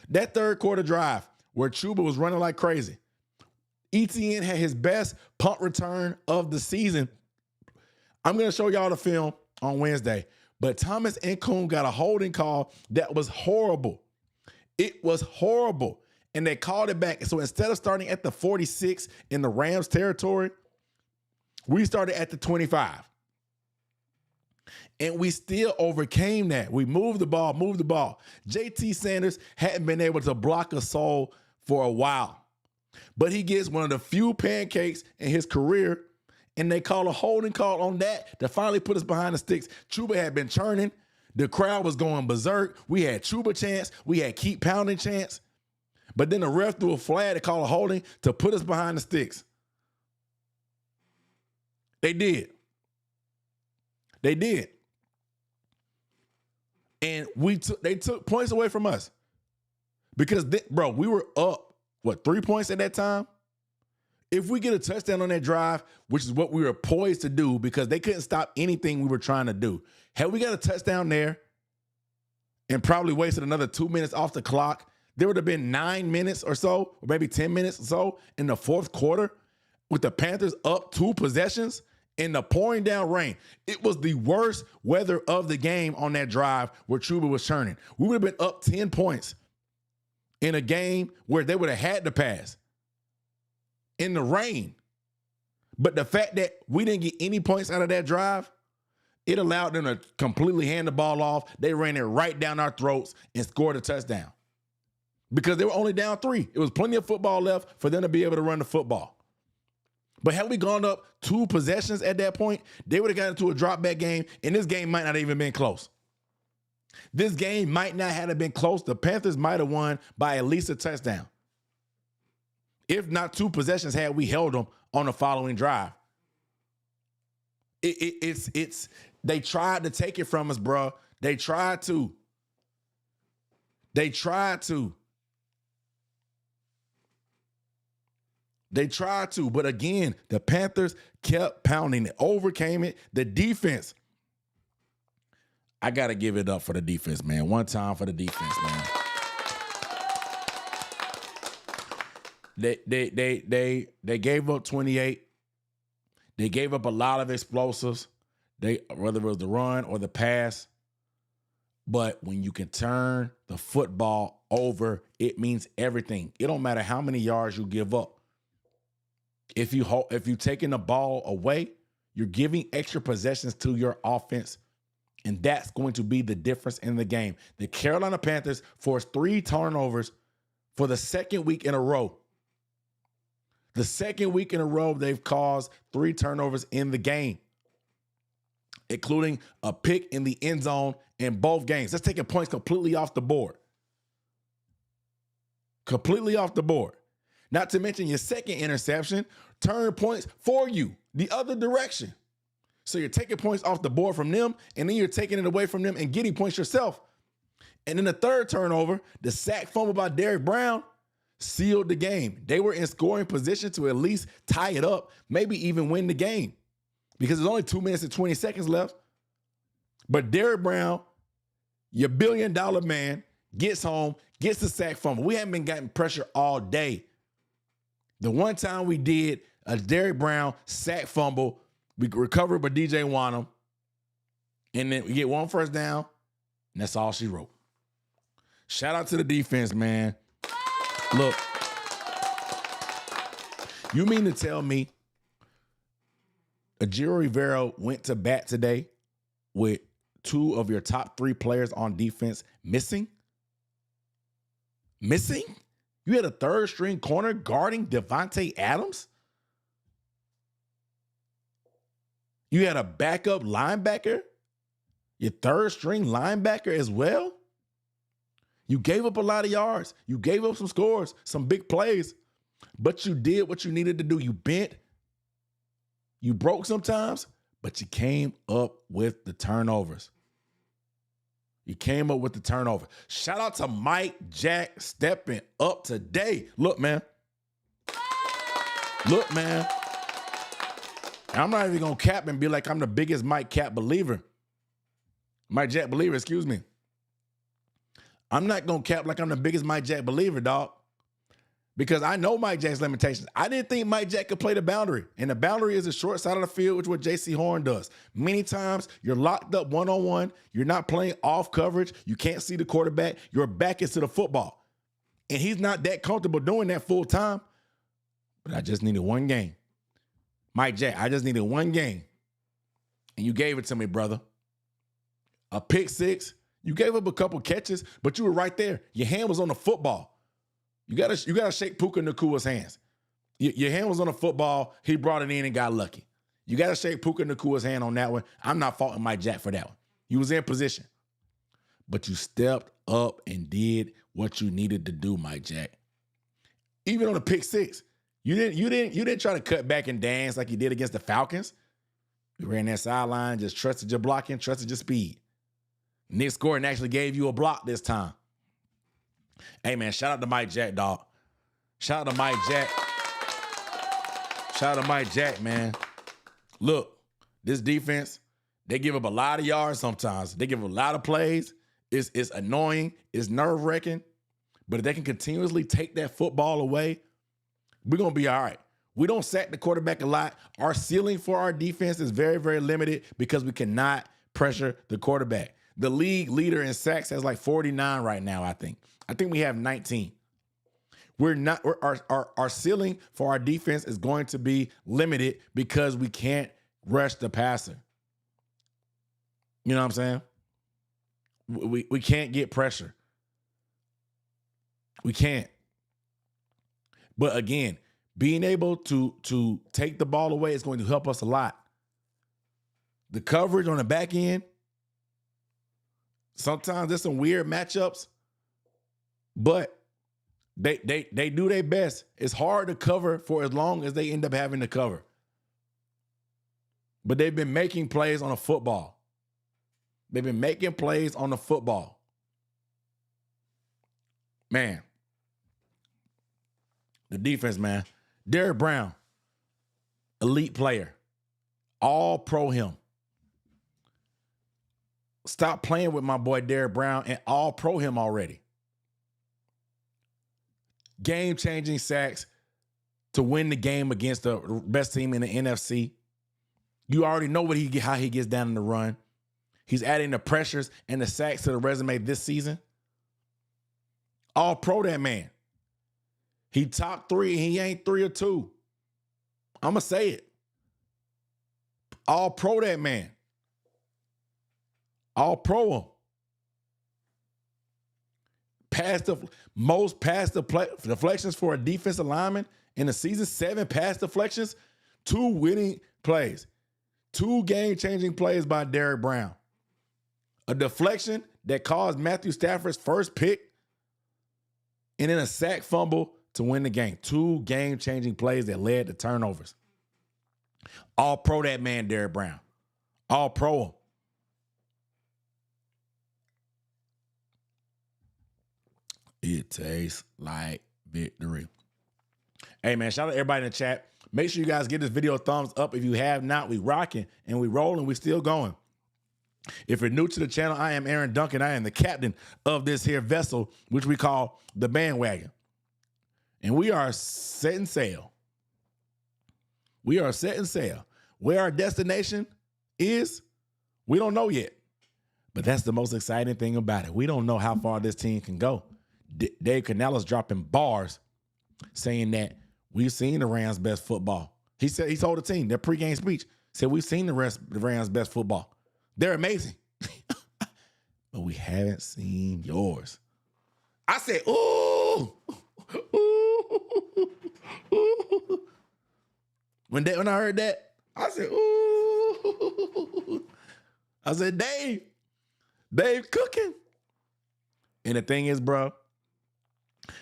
That third quarter drive where Chuba was running like crazy, ETN had his best punt return of the season. I'm going to show y'all the film on Wednesday, but Thomas Nkoun got a holding call that was horrible. It was horrible. And they called it back. So instead of starting at the 46 in the Rams territory, we started at the 25. And we still overcame that. We moved the ball. JT Sanders hadn't been able to block a soul for a while. But he gets one of the few pancakes in his career, and they call a holding call on that to finally put us behind the sticks. Chuba had been churning. The crowd was going berserk. We had Chuba chants. We had keep pounding chants. But then the ref threw a flag to call a holding to put us behind the sticks. They did. And they took points away from us. Because, we were up, 3 points at that time? If we get a touchdown on that drive, which is what we were poised to do because they couldn't stop anything we were trying to do. Had we got a touchdown there and probably wasted another 2 minutes off the clock, there would have been 9 minutes or so, or maybe 10 minutes or so in the fourth quarter with the Panthers up 2 possessions in the pouring down rain. It was the worst weather of the game on that drive where Chuba was turning. We would have been up 10 points in a game where they would have had to pass in the rain. But the fact that we didn't get any points out of that drive, it allowed them to completely hand the ball off. They ran it right down our throats and scored a touchdown because they were only down 3. It was plenty of football left for them to be able to run the football. But had we gone up 2 possessions at that point, they would have gotten into a drop back game, and this game might not have even been close. This game might not have been close. The Panthers might have won by at least a touchdown. If not 2 possessions had we held them on the following drive. They tried to take it from us, bro. They tried to. They tried to, but again, the Panthers kept pounding it, overcame it. The defense, I got to give it up for the defense, man. One time for the defense, man. They gave up 28. They gave up a lot of explosives. Whether it was the run or the pass. But when you can turn the football over, it means everything. It don't matter how many yards you give up. If you taking the ball away, you're giving extra possessions to your offense, and that's going to be the difference in the game. The Carolina Panthers forced 3 turnovers for the second week in a row. The second week in a row, they've caused 3 turnovers in the game, including a pick in the end zone in both games. That's taking points completely off the board. Completely off the board. Not to mention your second interception turned points for you the other direction. So you're taking points off the board from them, and then you're taking it away from them and getting points yourself. And then the third turnover, the sack fumble by Derrick Brown, sealed the game. They were in scoring position to at least tie it up, maybe even win the game, because there's only 2 minutes and 20 seconds left. But Derrick Brown, your billion-dollar man, gets home, gets the sack fumble. We haven't been getting pressure all day. The one time we did a Derrick Brown sack fumble, we recovered by DJ Wanham, and then we get 1 first down, and that's all she wrote. Shout out to the defense, man. Look, you mean to tell me Ejiro Rivera went to bat today with 2 of your top 3 players on defense missing? Missing? You had a third-string corner guarding Devontae Adams? You had a backup linebacker? Your third-string linebacker as well? You gave up a lot of yards. You gave up some scores, some big plays, but you did what you needed to do. You bent. You broke sometimes, but you came up with the turnovers. You came up with the turnover. Shout out to Mike Jack stepping up today. Look, man. Look, man. I'm not even going to cap and be like I'm the biggest Mike Jack believer, excuse me. I'm not going to cap like I'm the biggest Mike Jack believer, dog, because I know Mike Jack's limitations. I didn't think Mike Jack could play the boundary, and the boundary is the short side of the field, which is what J.C. Horn does. Many times, you're locked up one-on-one. You're not playing off coverage. You can't see the quarterback. Your back is to the football, and he's not that comfortable doing that full time, but I just needed one game. Mike Jack, I just needed one game, and you gave it to me, brother. A pick 6. You gave up a couple catches, but you were right there. Your hand was on the football. You gotta shake Puka Nakua's hands. Your hand was on the football. He brought it in and got lucky. You gotta shake Puka Nakua's hand on that one. I'm not faulting Mike Jack for that one. He was in position, but you stepped up and did what you needed to do, Mike Jack. Even on the pick 6, you didn't try to cut back and dance like you did against the Falcons. You ran that sideline, just trusted your blocking, trusted your speed. Nick scored and actually gave you a block this time. Hey, man, shout out to Mike Jack, dog. Shout out to Mike Jack. Shout out to Mike Jack, man. Look, this defense, they give up a lot of yards sometimes. They give up a lot of plays. It's annoying. It's nerve-wracking. But if they can continuously take that football away, we're going to be all right. We don't sack the quarterback a lot. Our ceiling for our defense is very, very limited because we cannot pressure the quarterback. The league leader in sacks has like 49 right now, I think. I think we have 19. Our ceiling for our defense is going to be limited because we can't rush the passer. You know what I'm saying? We can't get pressure. We can't. But again, being able to take the ball away is going to help us a lot. The coverage on the back end, sometimes there's some weird matchups, but they do their best. It's hard to cover for as long as they end up having to cover. But they've been making plays on the football. They've been making plays on the football. Man. The defense, man. Derrick Brown, elite player. All pro him. Stop playing with my boy Derrick Brown and all pro him already. Game-changing sacks to win the game against the best team in the NFC. You already know how he gets down in the run. He's adding the pressures and the sacks to the resume this season. All pro that man. He top 3 and he ain't 3 or 2. I'm going to say it. All pro that man. All pro him. Most pass deflections for a defensive lineman in the season. 7 pass deflections. 2 winning plays. 2 game-changing plays by Derrick Brown. A deflection that caused Matthew Stafford's first pick. And then a sack fumble to win the game. 2 game-changing plays that led to turnovers. All pro that man, Derrick Brown. All pro him. It tastes like victory. Hey, man, shout out to everybody in the chat. Make sure you guys give this video a thumbs up. If you have not, we rocking and we rolling. We still going. If you're new to the channel, I am Aaron Duncan. I am the captain of this here vessel, which we call the bandwagon. And we are setting sail. We are setting sail. Where our destination is, we don't know yet. But that's the most exciting thing about it. We don't know how far this team can go. Dave Canales dropping bars saying that we've seen the Rams' best football. He told the team, their pregame speech, said we've seen the Rams' best football. They're amazing. But we haven't seen yours. I said, ooh. Ooh. When I heard that, I said, ooh. I said, Dave cooking. And the thing is, bro,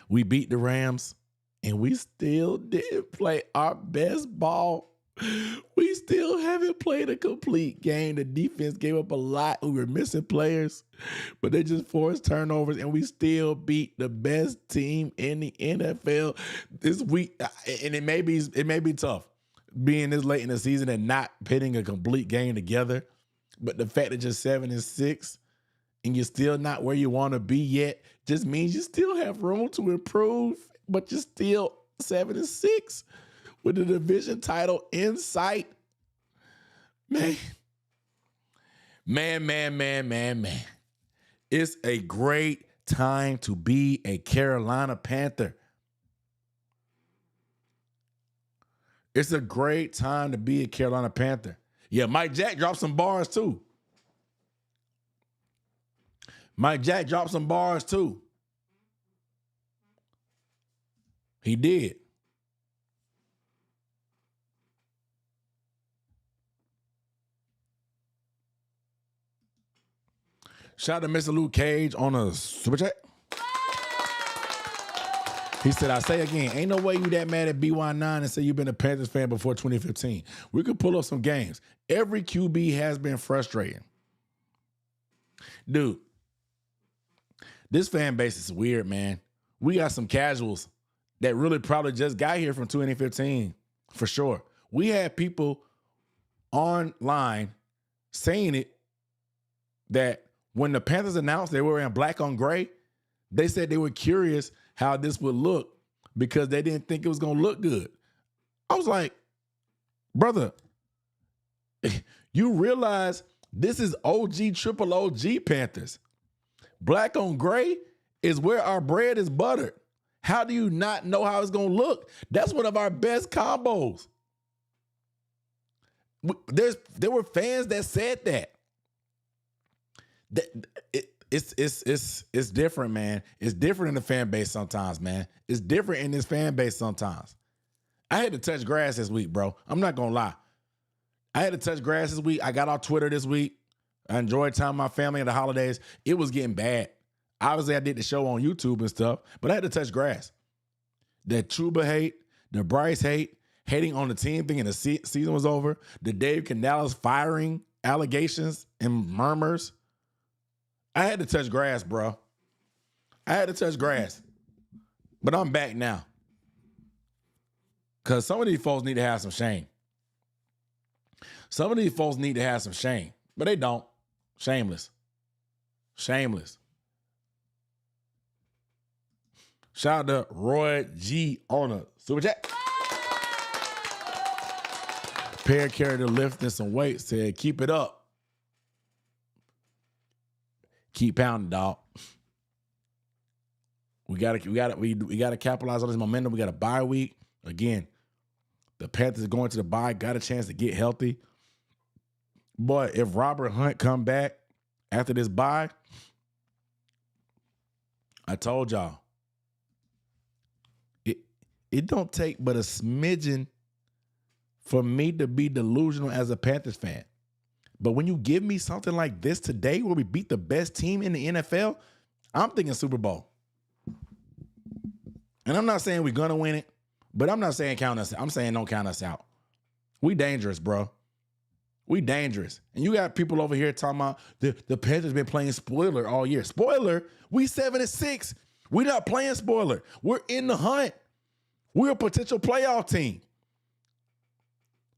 we beat the Rams and we still didn't play our best ball. We still haven't played a complete game. The defense gave up a lot. We were missing players, but they just forced turnovers, and we still beat the best team in the NFL this week. And it may be tough being this late in the season and not pitting a complete game together. But the fact that you're 7-6 and you're still not where you want to be yet just means you still have room to improve, but you're still 7-6. With the division title in sight. Man. It's a great time to be a Carolina Panther. It's a great time to be a Carolina Panther. Yeah, Mike Jack dropped some bars too. He did. Shout out to Mr. Luke Cage on a super chat. He said, I say again, ain't no way you that mad at BY9 and say you've been a Panthers fan before 2015. We could pull up some games. Every QB has been frustrating. Dude, this fan base is weird, man. We got some casuals that really probably just got here from 2015, for sure. We had people online saying it that when the Panthers announced they were wearing black on gray, they said they were curious how this would look because they didn't think it was going to look good. I was like, brother, you realize this is OG, triple OG Panthers. Black on gray is where our bread is buttered. How do you not know how it's going to look? That's one of our best combos. There were fans that said that. It's different, man. It's different in the fan base sometimes, man. It's different in this fan base sometimes. I had to touch grass this week, bro. I'm not going to lie. I had to touch grass this week. I got on Twitter this week. I enjoyed time with my family at the holidays. It was getting bad. Obviously, I did the show on YouTube and stuff, but I had to touch grass. The Chuba hate, the Bryce hate, hating on the team thinking the season was over, the Dave Canales firing allegations and murmurs. I had to touch grass, bro. I had to touch grass. But I'm back now. Because some of these folks need to have some shame. Some of these folks need to have some shame. But they don't. Shameless. Shameless. Shout out to Roy G. on a super chat. Paracarrier lifting some weights said, keep it up. Keep pounding, dog. We gotta capitalize on this momentum. We got a bye week. Again, the Panthers going to the bye, got a chance to get healthy. But if Robert Hunt come back after this bye, I told y'all, it don't take but a smidgen for me to be delusional as a Panthers fan. But when you give me something like this today where we beat the best team in the NFL, I'm thinking Super Bowl. And I'm not saying we're going to win it, but I'm not saying count us out. I'm saying don't count us out. We dangerous, bro. We dangerous. And you got people over here talking about the Panthers been playing spoiler all year. Spoiler? We 7-6. We're not playing spoiler. We're in the hunt. We're a potential playoff team.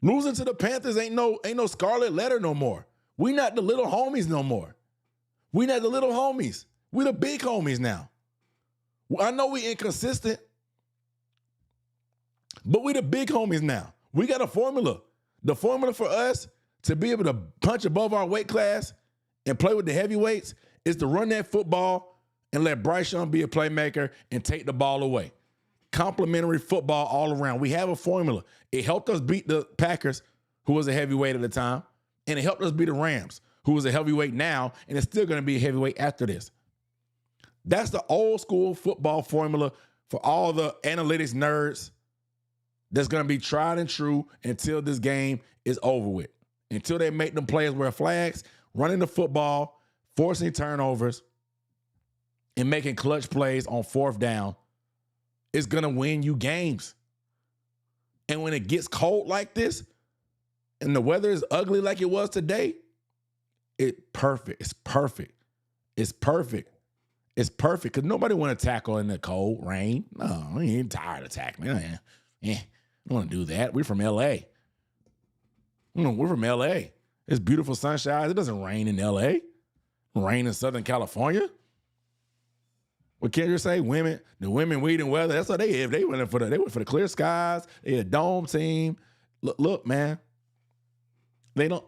Losing to the Panthers ain't no scarlet letter no more. We not the little homies no more. We not the little homies. We the big homies now. I know we inconsistent, but we the big homies now. We got a formula. The formula for us to be able to punch above our weight class and play with the heavyweights is to run that football and let Bryce Young be a playmaker and take the ball away. Complementary football all around. We have a formula. It helped us beat the Packers, who was a heavyweight at the time, and it helped us beat the Rams, who is a heavyweight now, and it's still going to be a heavyweight after this. That's the old school football formula for all the analytics nerds that's going to be tried and true until this game is over with. Until they make them players wear flags, running the football, forcing turnovers, and making clutch plays on fourth down. It's going to win you games. And when it gets cold like this and the weather is ugly like it was today, it's perfect. It's perfect. It's perfect. It's perfect because nobody want to tackle in the cold rain. No, I ain't tired of tackling. I don't want to do that. We're from L.A. We're from L.A. It's beautiful sunshine. It doesn't rain in L.A. Rain in Southern California. What can you say? The women, weed, and weather. That's what they have. They went for the clear skies. They a dome team. Look, man. They don't.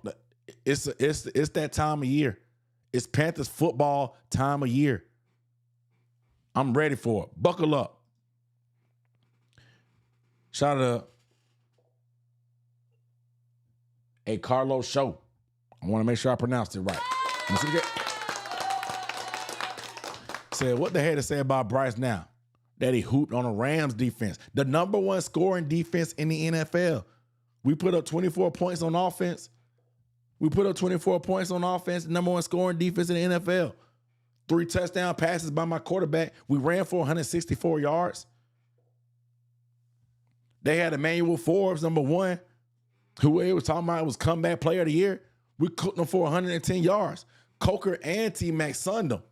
It's that time of year. It's Panthers football time of year. I'm ready for it. Buckle up. Shout out to a Carlos Show. I want to make sure I pronounced it right. Said, what the hell to say about Bryce now? That he hooped on a Rams defense. The number one scoring defense in the NFL. We put up 24 points on offense. The number one scoring defense in the NFL. 3 touchdown passes by my quarterback. We ran for 164 yards. They had Emmanuel Forbes, number 1, who they was talking about was comeback player of the year. We cooked them for 110 yards. Coker and T-Mac sunned them.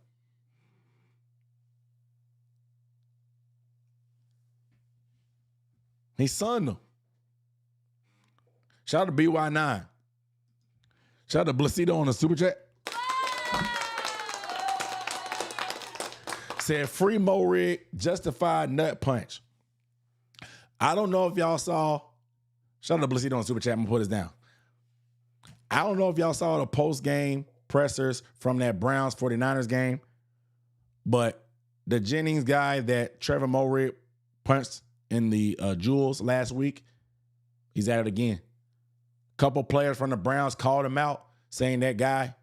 He sunned them. Shout out to BY9. Shout out to Blacito on the super chat. Said free Mo Rig, justified nut punch. I don't know if y'all saw. Shout out to Blacito on the super chat. I'm gonna put this down. I don't know if y'all saw the post-game pressers from that Browns 49ers game, but the Jennings guy that Trevor Mo Rig punched in the Jewels last week, he's at it again. Couple players from the Browns called him out, saying that guy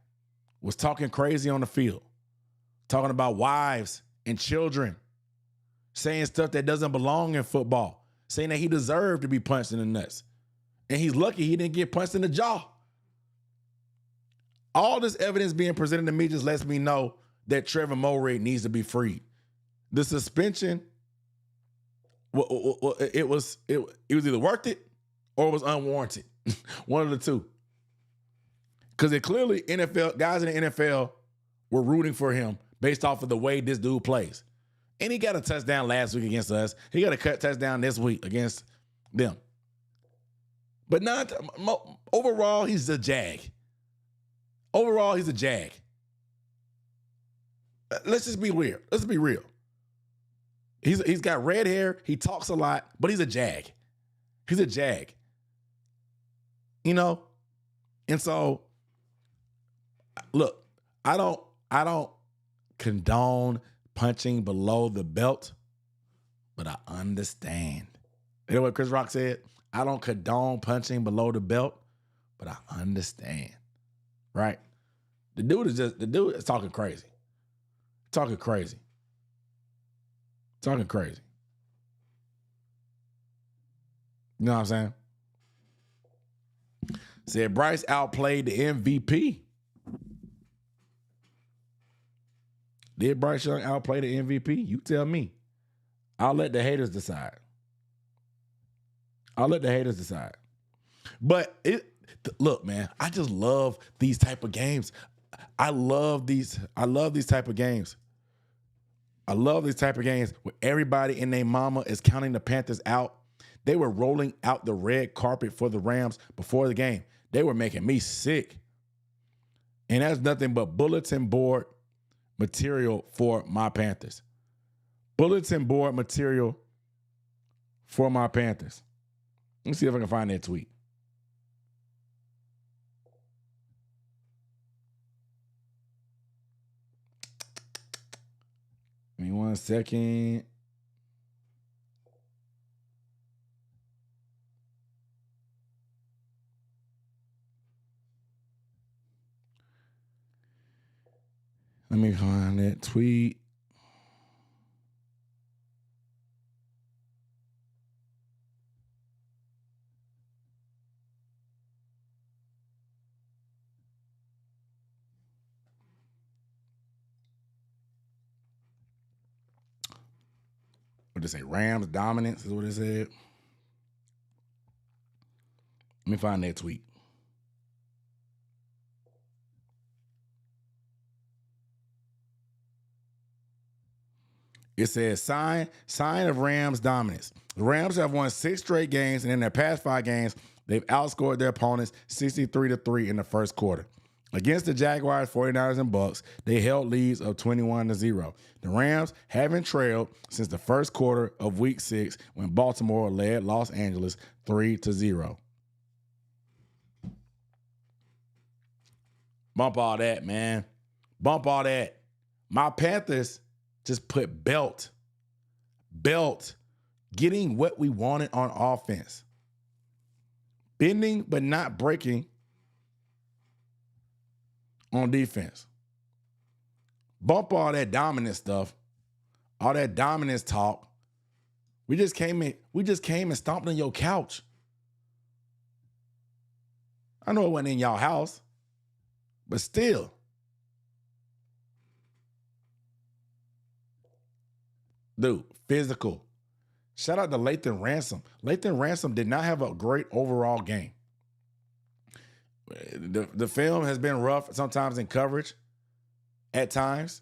was talking crazy on the field, talking about wives and children, saying stuff that doesn't belong in football, saying that he deserved to be punched in the nuts. And he's lucky he didn't get punched in the jaw. All this evidence being presented to me just lets me know that Trevor Mo Rig needs to be freed. The suspension, it was either worth it or it was unwarranted. One of the two. Because it clearly guys in the NFL were rooting for him based off of the way this dude plays. And he got a touchdown last week against us. He got a touchdown this week against them. But overall, he's a jag. Overall, he's a jag. Let's just be weird. Let's be real. He's got red hair. He talks a lot, but he's a jag. He's a jag. You know? And so, look, I don't condone punching below the belt, but I understand. You know what Chris Rock said? I don't condone punching below the belt, but I understand. Right? The dude is talking crazy. Talking crazy. Talking crazy. You know what I'm saying? Said Bryce outplayed the MVP. Did Bryce Young outplay the MVP? You tell me. I'll let the haters decide. But look, man, I just love these type of games. I love these type of games. I love these type of games where everybody and their mama is counting the Panthers out. They were rolling out the red carpet for the Rams before the game. They were making me sick. And that's nothing but bulletin board material for my Panthers. Bulletin board material for my Panthers. Let me see if I can find that tweet. Give me 1 second. Let me find that tweet. What did it say? Rams dominance is what it said. Let me find that tweet. It says sign of Rams dominance. The Rams have won 6 straight games, and in their past 5 games, they've outscored their opponents 63-3 in the first quarter. Against the Jaguars, 49ers, and Bucks, they held leads of 21-0. The Rams haven't trailed since the first quarter of Week 6 when Baltimore led Los Angeles 3-0. Bump all that, man. Bump all that. My Panthers just put belt, getting what we wanted on offense. Bending but not breaking on defense. Bump all that dominant stuff, all that dominance talk. We just came and stomped on your couch. I know it wasn't in y'all house, but still. Dude, physical. Shout out to Lathan Ransom. Lathan Ransom did not have a great overall game. The film has been rough sometimes in coverage. at times.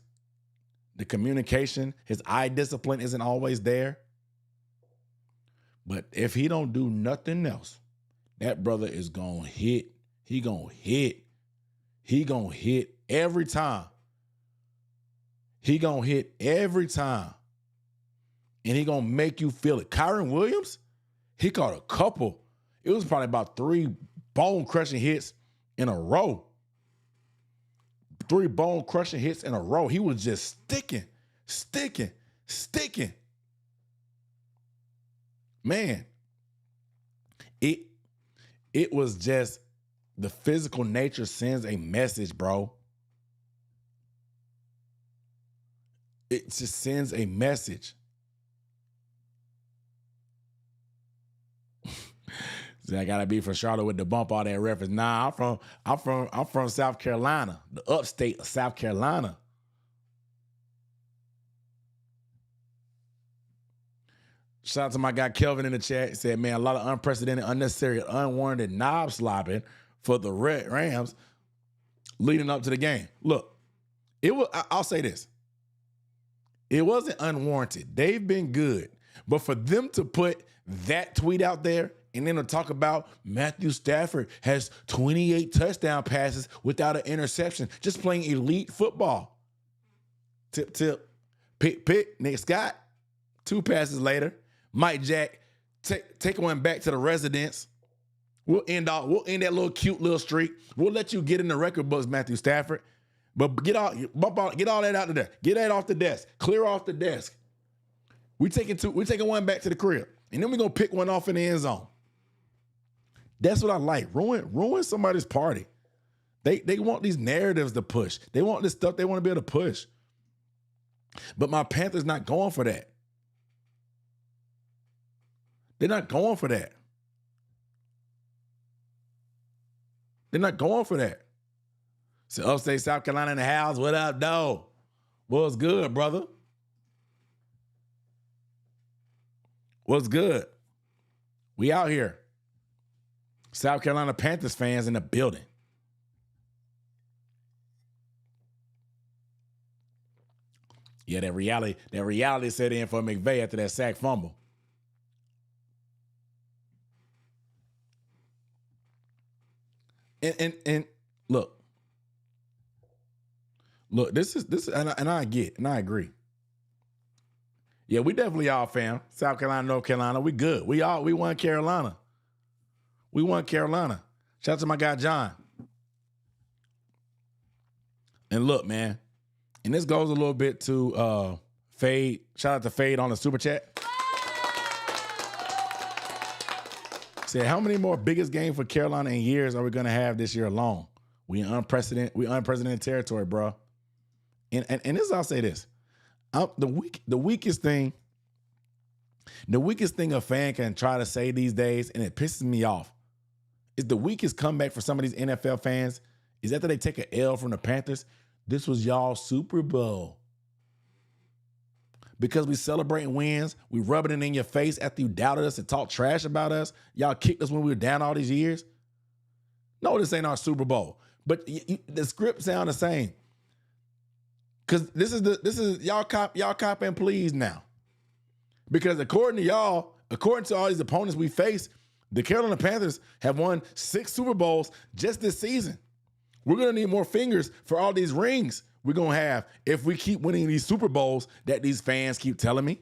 The communication, his eye discipline isn't always there. But if he don't do nothing else, that brother is going to hit. He going to hit. He going to hit every time. He going to hit every time. And he going to make you feel it. Kyron Williams, he caught a couple. It was probably about 3 bone-crushing hits in a row. 3 bone-crushing hits in a row. He was just sticking. Man, it was just the physical nature sends a message, bro. It just sends a message. See, I gotta be from Charlotte with the bump all that reference. Nah, I'm from South Carolina, the upstate of South Carolina. Shout out to my guy Kelvin in the chat. He said, man, a lot of unprecedented, unnecessary, unwarranted knob slopping for the Rams leading up to the game. Look, I'll say this. It wasn't unwarranted. They've been good. But for them to put that tweet out there and then to talk about Matthew Stafford has 28 touchdown passes without an interception, just playing elite football. Tip, pick, Nick Scott, 2 passes later. Mike Jack, take one back to the residence. We'll end that little cute little streak. We'll let you get in the record books, Matthew Stafford. But get all that out of there. Get that off the desk. Clear off the desk. We taking one back to the crib. And then we're gonna pick one off in the end zone. That's what I like. Ruin somebody's party. They want these narratives to push. They want this stuff they want to be able to push. But my Panthers not going for that. They're not going for that. They're not going for that. So upstate South Carolina in the house. What up, though? What's good, brother? What's good? We out here. South Carolina Panthers fans in the building. Yeah, that reality set in for McVay after that sack fumble. And look, this is and I get and I agree. Yeah, we definitely all fam. South Carolina, North Carolina, we good. We won Carolina. We won Carolina. Shout out to my guy John. And look, man, and this goes a little bit to Fade. Shout out to Fade on the super chat. Said, how many more biggest games for Carolina in years are we going to have this year alone? We unprecedented territory, bro. And this, I'll say this. The weakest thing a fan can try to say these days, and it pisses me off, is the weakest comeback for some of these NFL fans is after they take an L from the Panthers. This was y'all Super Bowl. Because we celebrating wins, we rubbing it in your face after you doubted us and talked trash about us. Y'all kicked us when we were down all these years. No, this ain't our Super Bowl. But the script sound the same. Because this is y'all cop and please now. Because according to all these opponents we face, the Carolina Panthers have won 6 Super Bowls just this season. We're going to need more fingers for all these rings we're going to have if we keep winning these Super Bowls that these fans keep telling me.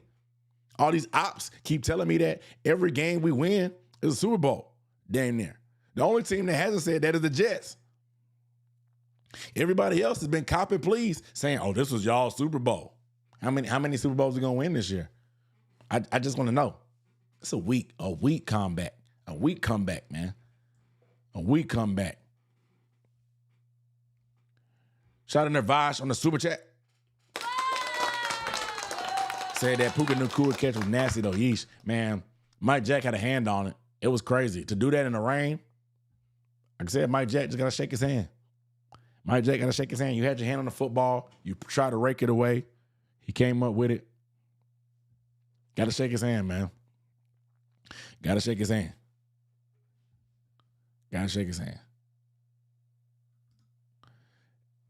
All these ops keep telling me that every game we win is a Super Bowl. Dang near. The only team that hasn't said that is the Jets. Everybody else has been cop and please saying, oh, this was y'all Super Bowl. How many Super Bowls are going to win this year? I just want to know. It's a weak comeback. A weak comeback, man. A weak comeback. Shout out to Nirvash on the super chat. Said that Puka Nacua catch was nasty though. Yeesh. Man, Mike Jack had a hand on it. It was crazy. To do that in the rain, like I said, Mike Jack just got to shake his hand. Mike Jack got to shake his hand. You had your hand on the football. You tried to rake it away. He came up with it. Got to shake his hand, man. Got to shake his hand. Got to shake his hand.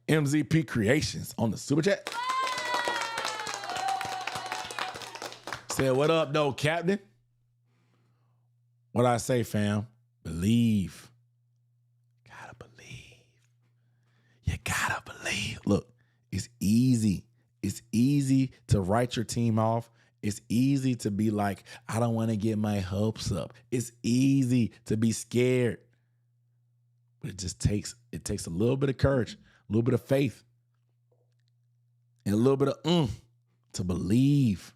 MZP Creations on the Super Chat. Said, what up, though, Captain? What I say, fam? Believe. Gotta believe. You gotta believe. Look, it's easy. It's easy to write your team off. It's easy to be like, I don't want to get my hopes up. It's easy to be scared. But it takes a little bit of courage, a little bit of faith, and a little bit of to believe.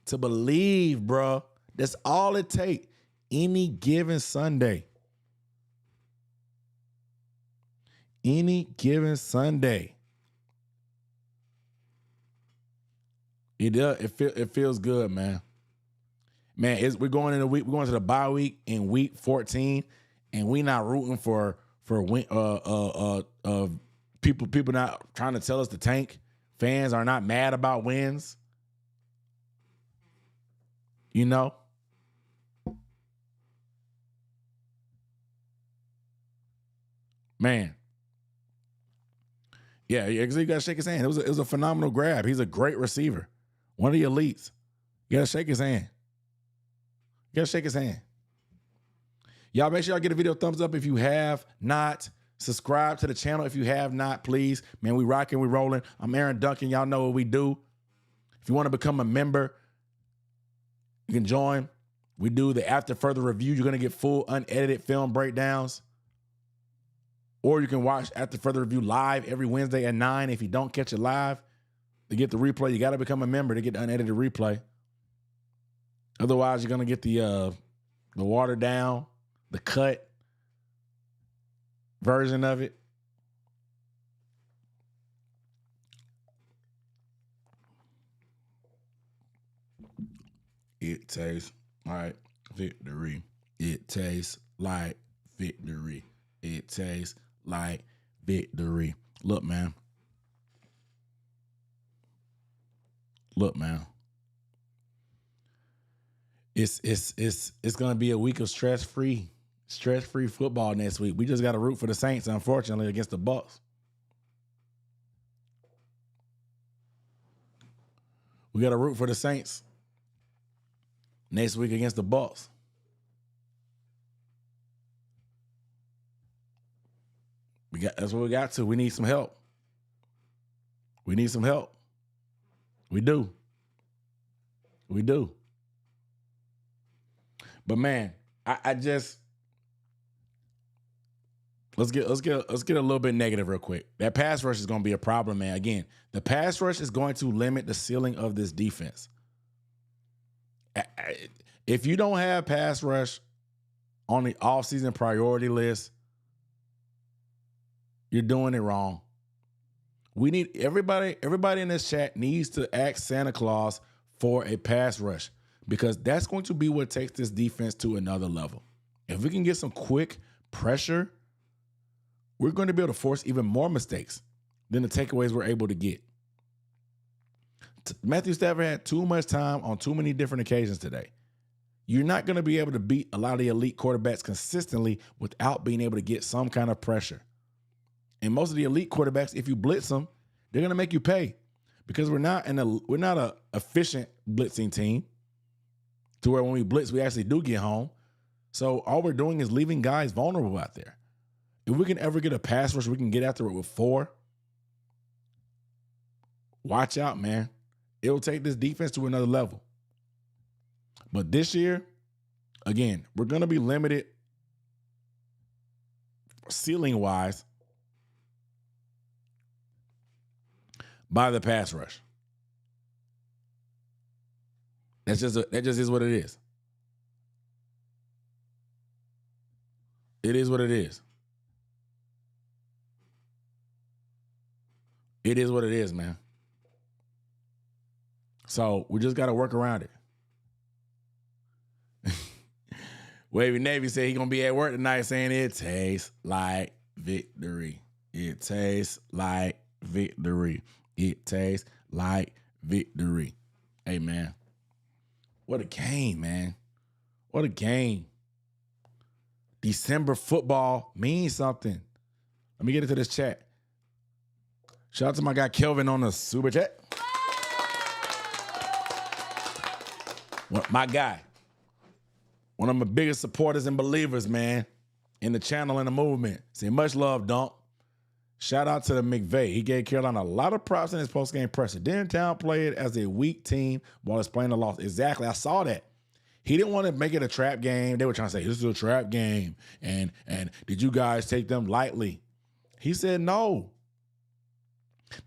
To believe, bro. That's all it takes. Any given Sunday. Any given Sunday. It does. It feels good, man. Man, we're going in a week. We're going to the bye week in week 14, and we not rooting for people not trying to tell us to tank. Fans are not mad about wins. You know? Man. Yeah, you got to shake his hand. It was a phenomenal grab. He's a great receiver. One of the elites. You got to shake his hand. You got to shake his hand. Y'all make sure y'all get a video thumbs up if you have not. Subscribe to the channel if you have not, please. Man, we rocking, we rolling. I'm Aaron Duncan. Y'all know what we do. If you want to become a member, you can join. We do the after further review. You're going to get full unedited film breakdowns. Or you can watch After Further Review live every Wednesday at 9. If you don't catch it live, to get the replay, you got to become a member to get the unedited replay. Otherwise, you're going to get the watered down, the cut version of it. It tastes like victory. It tastes like victory. It tastes like victory. Look, man. Look, man. It's gonna be a week of stress-free football next week. We just got to root for the Saints, unfortunately, against the Bucs. We got to root for the Saints next week against the Bucs. That's what we got to. We need some help. We need some help. We do. We do. But man, I just let's get a little bit negative real quick. That pass rush is going to be a problem, man. Again, the pass rush is going to limit the ceiling of this defense. If you don't have pass rush on the offseason priority list, you're doing it wrong. We need everybody in this chat needs to ask Santa Claus for a pass rush, because that's going to be what takes this defense to another level. If we can get some quick pressure, we're going to be able to force even more mistakes than the takeaways we're able to get. Matthew Stafford had too much time on too many different occasions today. You're not going to be able to beat a lot of the elite quarterbacks consistently without being able to get some kind of pressure. And most of the elite quarterbacks, if you blitz them, they're going to make you pay, because we're not a efficient blitzing team to where when we blitz, we actually do get home. So all we're doing is leaving guys vulnerable out there. If we can ever get a pass rush, we can get after it with 4. Watch out, man. It will take this defense to another level. But this year, again, we're going to be limited ceiling-wise by the pass rush. That just is what it is. It is what it is. It is what it is, man. So we just got to work around it. Wavy Navy said he's going to be at work tonight saying it tastes like victory. It tastes like victory. It tastes like victory. Hey, man. What a game, man. What a game. December football means something. Let me get into this chat. Shout out to my guy Kelvin on the super chat. My guy, one of my biggest supporters and believers, man, in the channel and the movement. Say much love, Dunk. Shout out to the McVay. He gave Carolina a lot of props in his postgame presser. Dentown played as a weak team while explaining the loss. Exactly. I saw that. He didn't want to make it a trap game. They were trying to say, this is a trap game. And did you guys take them lightly? He said no.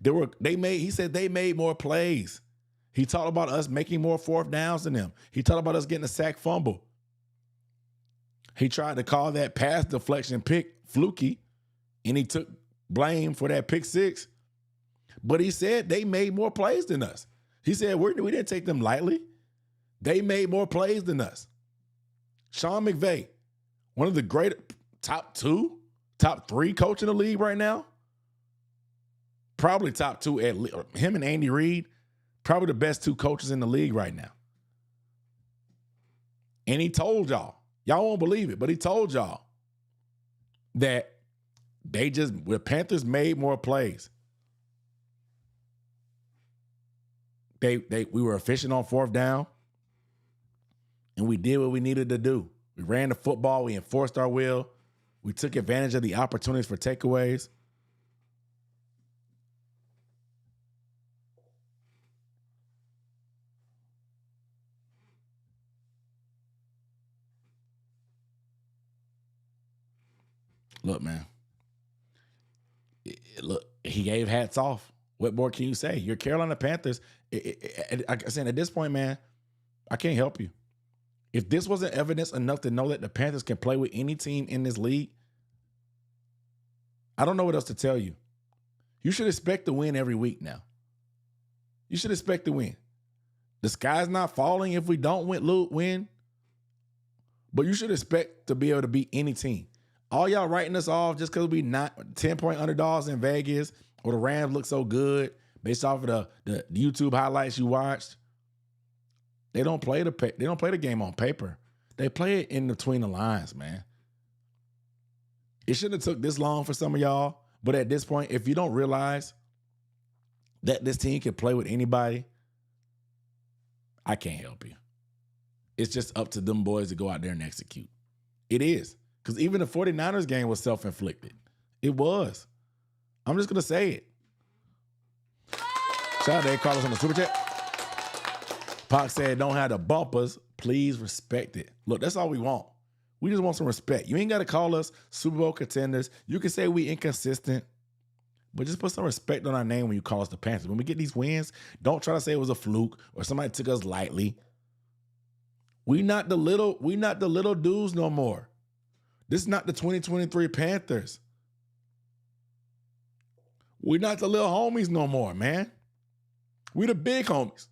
He said they made more plays. He talked about us making more fourth downs than them. He talked about us getting a sack fumble. He tried to call that pass deflection pick fluky, and he took blame for that pick six. But he said they made more plays than us. He said we didn't take them lightly. They made more plays than us. Sean McVay, one of the great top three coach in the league right now. Probably top two, him and Andy Reid, probably the best two coaches in the league right now. And he told y'all won't believe it, but he told y'all that the Panthers made more plays. We were efficient on fourth down, and we did what we needed to do. We ran the football, we enforced our will, we took advantage of the opportunities for takeaways. Look, man. Look, he gave hats off. What more can you say? Your Carolina Panthers, like I said, at this point, man, I can't help you. If this wasn't evidence enough to know that the Panthers can play with any team in this league, I don't know what else to tell you. You should expect to win every week now. You should expect to win. The sky's not falling if we don't win, but you should expect to be able to beat any team. All y'all writing us off just because we not 10-point underdogs in Vegas or the Rams look so good based off of the YouTube highlights you watched. They don't play the game on paper. They play it in between the lines, man. It shouldn't have took this long for some of y'all, but at this point, if you don't realize that this team can play with anybody, I can't help you. It's just up to them boys to go out there and execute. It is. Because even the 49ers game was self-inflicted. It was. I'm just going to say it. Shout out to Carlos on the super chat. Pac said, don't have the bumpers. Please respect it. Look, that's all we want. We just want some respect. You ain't got to call us Super Bowl contenders. You can say we inconsistent, but just put some respect on our name when you call us the Panthers. When we get these wins, don't try to say it was a fluke or somebody took us lightly. We not the little dudes no more. This is not the 2023 Panthers. We're not the little homies no more, man. We the big homies.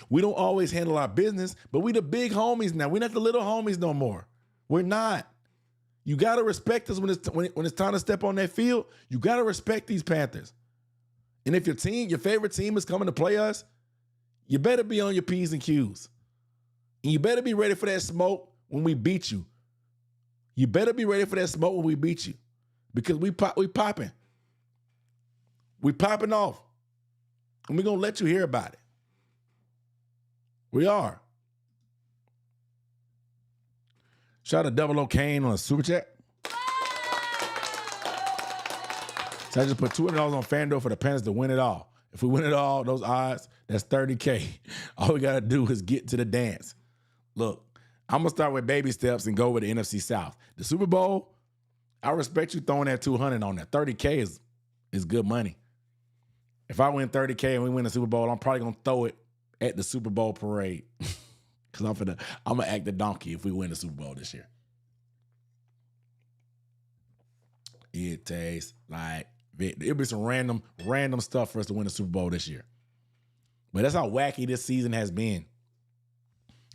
We don't always handle our business, but we the big homies now. We're not the little homies no more. We're not. You got to respect us when it's time to step on that field. You got to respect these Panthers. And if your favorite team is coming to play us, you better be on your P's and Q's. And you better be ready for that smoke when we beat you. You better be ready for that smoke when we beat you. Because we popping. We popping off. And we're going to let you hear about it. We are. Shout out to Double O Kane on a super chat. So I just put $200 on FanDuel for the Panthers to win it all. If we win it all, those odds, that's $30K. All we got to do is get to the dance. Look, I'm going to start with baby steps and go with the NFC South. The Super Bowl, I respect you throwing that $200 on that. $30K is good money. If I win $30K and we win the Super Bowl, I'm probably going to throw it at the Super Bowl parade. Because I'm going to act the donkey if we win the Super Bowl this year. It tastes like it'll be some random stuff for us to win the Super Bowl this year. But that's how wacky this season has been.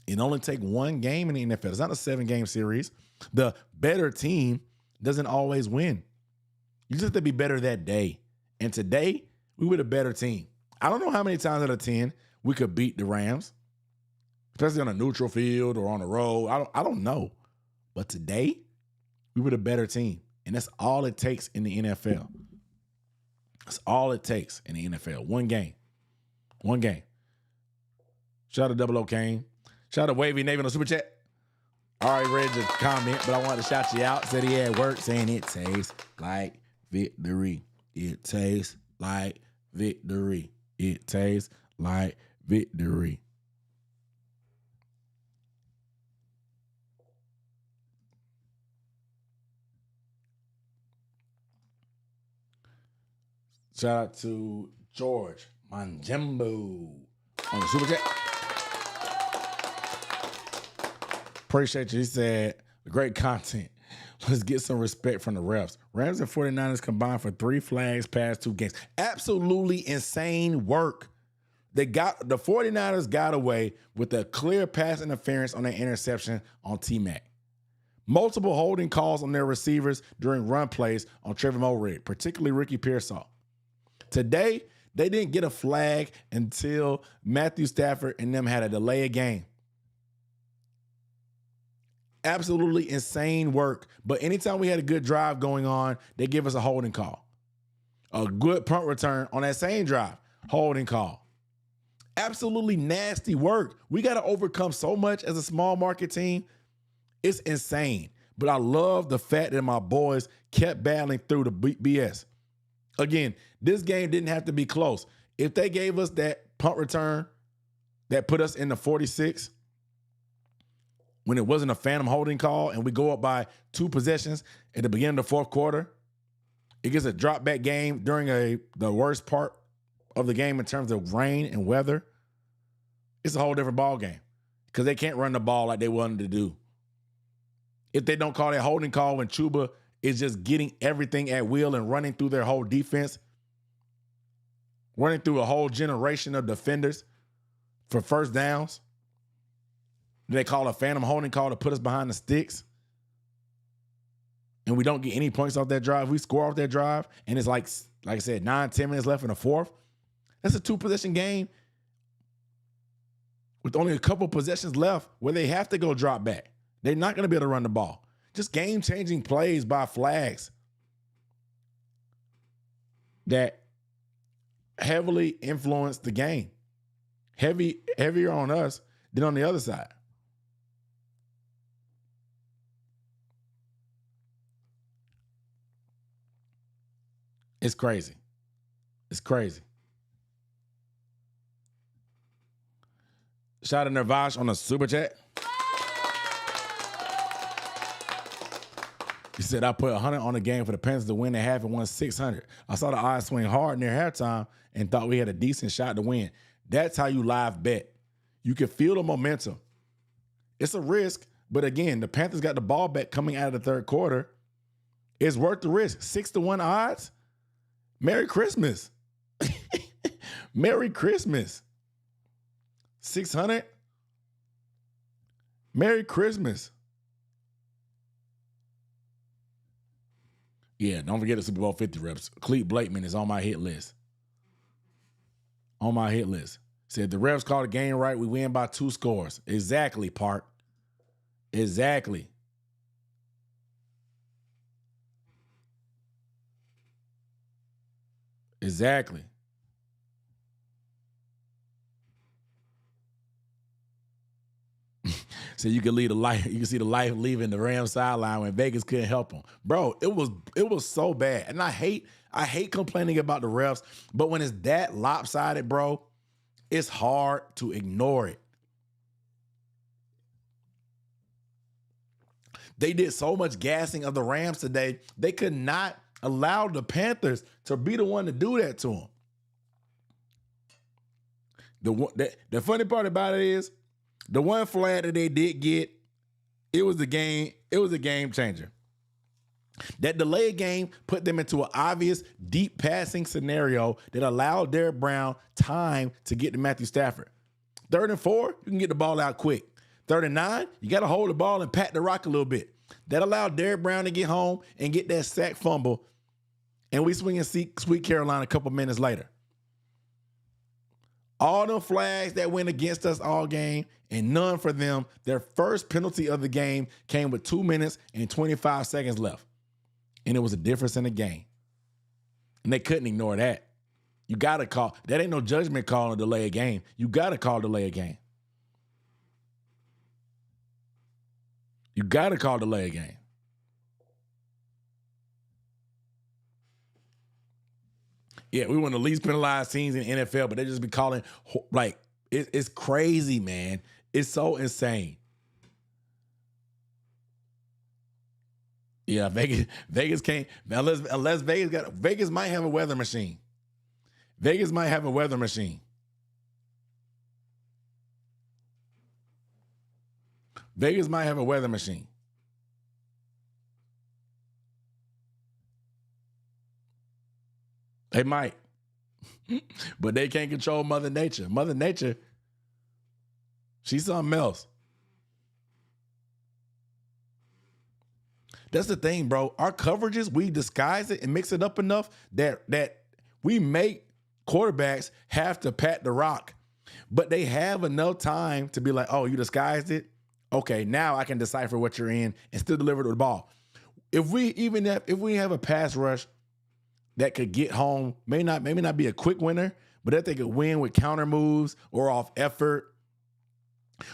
It only takes one game in the NFL. It's not a 7-game series. The better team doesn't always win. You just have to be better that day. And today, we were the better team. I don't know how many times out of 10 we could beat the Rams, especially on a neutral field or on the road. I don't know. But today, we were the better team. And that's all it takes in the NFL. That's all it takes in the NFL. One game. One game. Shout out to Double O Kane. Shout out to Wavy Navy on the Super Chat. I already read the comment, but I wanted to shout you out. Said he had work saying it tastes like victory. It tastes like victory. It tastes like victory. Shout out to George Manjembo on the Super Chat. Appreciate you. He said, great content. Let's get some respect from the refs. Rams and 49ers combined for 3 flags past 2 games. Absolutely insane work. The 49ers got away with a clear pass interference on their interception on T-Mac. Multiple holding calls on their receivers during run plays on Trevor Moehrig, particularly Ricky Pearsall. Today, they didn't get a flag until Matthew Stafford and them had a delay of game. Absolutely insane work. But anytime we had a good drive going on, they give us a holding call. A good punt return on that same drive, holding call. Absolutely nasty work. We got to overcome so much as a small market team. It's insane. But I love the fact that my boys kept battling through the BS. Again, this game didn't have to be close. If they gave us that punt return that put us in the 46 when it wasn't a phantom holding call and we go up by 2 possessions at the beginning of the 4th quarter, it gets a drop back game during the worst part of the game in terms of rain and weather. It's a whole different ball game because they can't run the ball like they wanted to do. If they don't call that holding call when Chuba is just getting everything at will and running through their whole defense, running through a whole generation of defenders for first downs. They call a phantom holding call to put us behind the sticks. And we don't get any points off that drive. We score off that drive, and it's like I said, 9-10 minutes left in the 4th. That's a 2-possession game with only a couple possessions left where they have to go drop back. They're not going to be able to run the ball. Just game-changing plays by flags that heavily influence the game. Heavier on us than on the other side. It's crazy. It's crazy. Shout out to Nervash on the Super Chat. He said, I put 100 on the game for the Panthers to win at half and won 600. I saw the odds swing hard near halftime and thought we had a decent shot to win. That's how you live bet. You can feel the momentum. It's a risk, but again, the Panthers got the ball back coming out of the 3rd quarter. It's worth the risk. 6-1 odds. Merry Christmas. Merry Christmas. 600. Merry Christmas. Yeah, don't forget the Super Bowl 50 reps. Clete Blakeman is on my hit list. On my hit list. Said the refs called the game right. We win by 2 scores. Exactly, Park. Exactly. Exactly. So you can leave the light. You can see the light leaving the Rams sideline when Vegas couldn't help them, bro. It was so bad, and I hate complaining about the refs, but when it's that lopsided, bro, it's hard to ignore it. They did so much gassing of the Rams today, they could not allow the Panthers to be the one to do that to them. The funny part about it is, the one flag that they did get, it was a game changer. That delayed game put them into an obvious deep passing scenario that allowed Derrick Brown time to get to Matthew Stafford. 3rd and 4, you can get the ball out quick. 3rd and 9, you got to hold the ball and pat the rock a little bit. That allowed Derrick Brown to get home and get that sack fumble, and we swing and see Sweet Carolina a couple minutes later. All them flags that went against us all game, and none for them. Their first penalty of the game came with 2 minutes and 25 seconds left. And it was a difference in the game. And they couldn't ignore that. You got to call. That ain't no judgment call to delay a game. You got to call delay a game. You got to call delay a game. Yeah, we want the least penalized teams in the NFL, but they just be calling, like, it's crazy, man. It's so insane. Yeah, Vegas can't, unless Vegas might have a weather machine. Vegas might have a weather machine. Vegas might have a weather machine. They might. But they can't control Mother Nature. Mother Nature, she's something else. That's the thing, bro. Our coverages, we disguise it and mix it up enough that we make quarterbacks have to pat the rock. But they have enough time to be like, oh, you disguised it? Okay, now I can decipher what you're in and still deliver the ball. If we have a pass rush that could get home, maybe not be a quick winner, but if they could win with counter moves or off effort,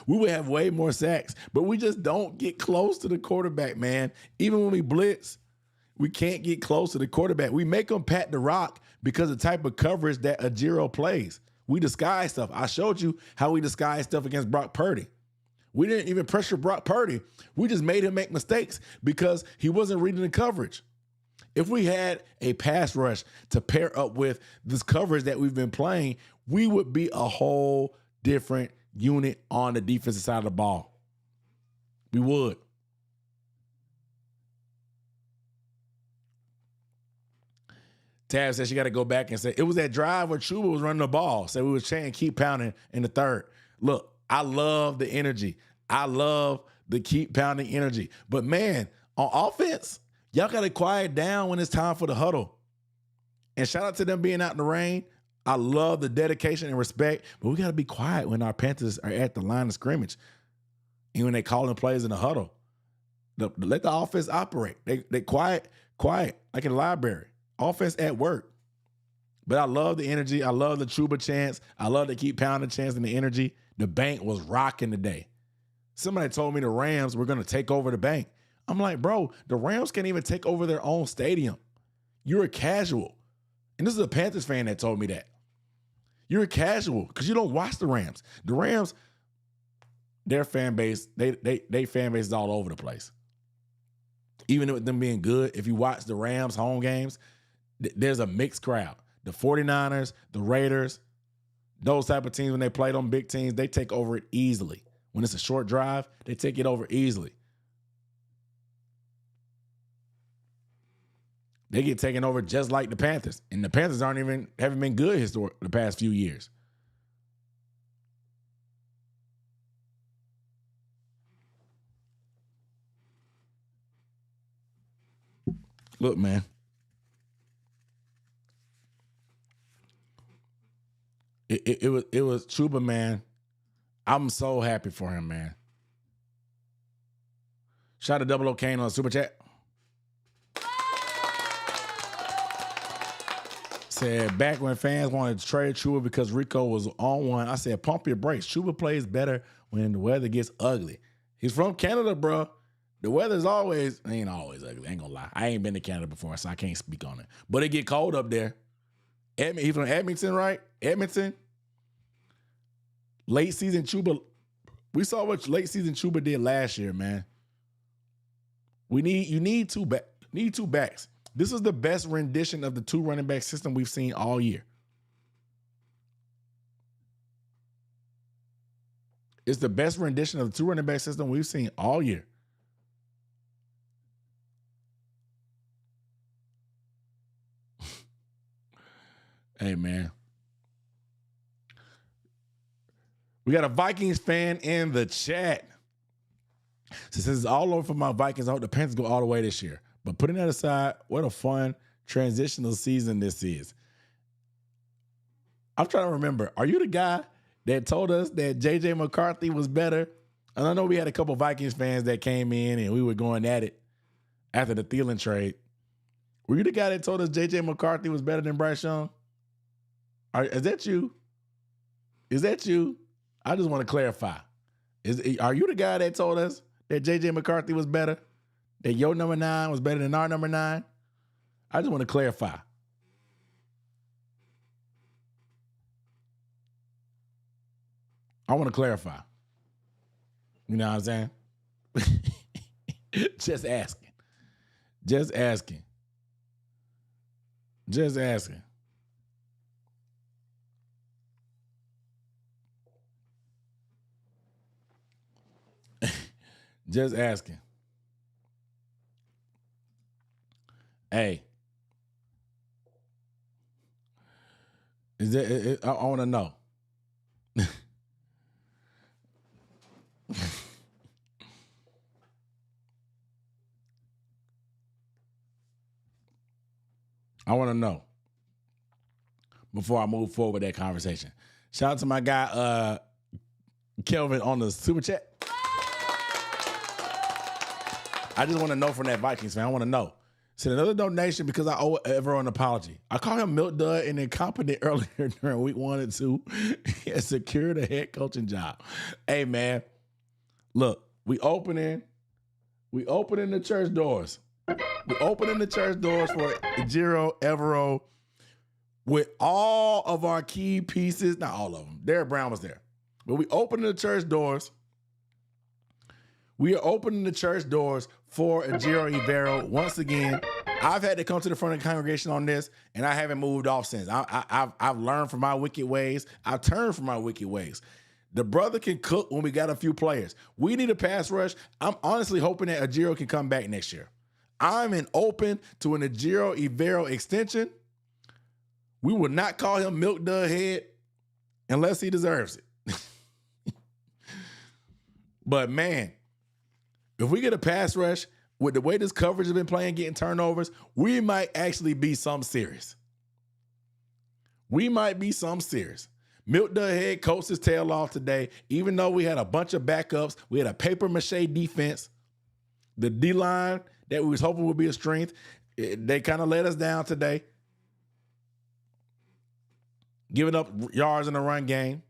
we would have way more sacks. But we just don't get close to the quarterback, man. Even when we blitz, we can't get close to the quarterback. We make them pat the rock because of the type of coverage that Ajiro plays. We disguise stuff. I showed you how we disguise stuff against Brock Purdy. We didn't even pressure Brock Purdy. We just made him make mistakes because he wasn't reading the coverage. If we had a pass rush to pair up with this coverage that we've been playing, we would be a whole different unit on the defensive side of the ball. We would. Tab says she got to go back and say, it was that drive where Chuba was running the ball. So we was saying keep pounding in the third. Look, I love the energy. I love the keep pounding energy. But man, on offense, y'all got to quiet down when it's time for the huddle. And shout out to them being out in the rain. I love the dedication and respect, but we got to be quiet when our Panthers are at the line of scrimmage and when they calling plays in the huddle. Let the offense operate. They quiet like in the library. Offense at work. But I love the energy. I love the Chuba chants. I love the keep pounding chants and the energy. The bank was rocking today. Somebody told me the Rams were going to take over the bank. I'm like, bro, the Rams can't even take over their own stadium. You're a casual. And this is a Panthers fan that told me that. You're a casual because you don't watch the Rams. The Rams, their fan base, they fan base is all over the place. Even with them being good, if you watch the Rams home games, there's a mixed crowd. The 49ers, the Raiders, those type of teams, when they play them big teams, they take over it easily. When it's a short drive, they take it over easily. They get taken over just like the Panthers. And the Panthers haven't been good the past few years. Look, man. It was Chuba, man. I'm so happy for him, man. Shout out to Double O Kane on the Super Chat. Said, back when fans wanted to trade Chuba because Rico was on one, I said, pump your brakes. Chuba plays better when the weather gets ugly. He's from Canada, bro. The weather's ain't always ugly. I ain't gonna lie. I ain't been to Canada before, so I can't speak on it. But it get cold up there. He's from Edmonton, right? Edmonton. Late season Chuba. We saw what late season Chuba did last year, man. You need two backs. This is the best rendition of the two running back system we've seen all year. It's the best rendition of the two running back system we've seen all year. Hey, man. We got a Vikings fan in the chat. Since it's all over for my Vikings, I hope the Panthers go all the way this year. But putting that aside, what a fun transitional season this is. I'm trying to remember, are you the guy that told us that J.J. McCarthy was better? And I know we had a couple Vikings fans that came in and we were going at it after the Thielen trade. Were you the guy that told us J.J. McCarthy was better than Bryce Young? Is that you? Is that you? I just want to clarify. Are you the guy that told us that J.J. McCarthy was better? That your number 9 was better than our number 9? I just want to clarify. I want to clarify. You know what I'm saying? Just asking. Just asking. Just asking. Just asking. Hey. I want to know. I want to know before I move forward with that conversation. Shout out to my guy, Kelvin, on the super chat. I just want to know from that Vikings fan. I want to know. Send another donation because I owe everyone an apology. I called him Milk Dud and incompetent earlier during week 1 and 2. He has secured a head coaching job. Hey, man, look, we opening the church doors. We're opening the church doors for Ejiro Evero with all of our key pieces. Not all of them. Derek Brown was there. But we opening the church doors. We are opening the church doors for Ejiro Evero. Once again, I've had to come to the front of the congregation on this, and I haven't moved off since. I've learned from my wicked ways. I've turned from my wicked ways. The brother can cook when we got a few players. We need a pass rush. I'm honestly hoping that Ejiro can come back next year. I'm open to an Ejiro Evero extension. We will not call him Milk Dud Head unless he deserves it. But man, if we get a pass rush with the way this coverage has been playing, getting turnovers, we might actually be some serious. We might be some serious. Milk Dud Head coached his tail off today, even though we had a bunch of backups. We had a paper mache defense. The D-line that we was hoping would be a strength, they kind of let us down today. Giving up yards in the run game.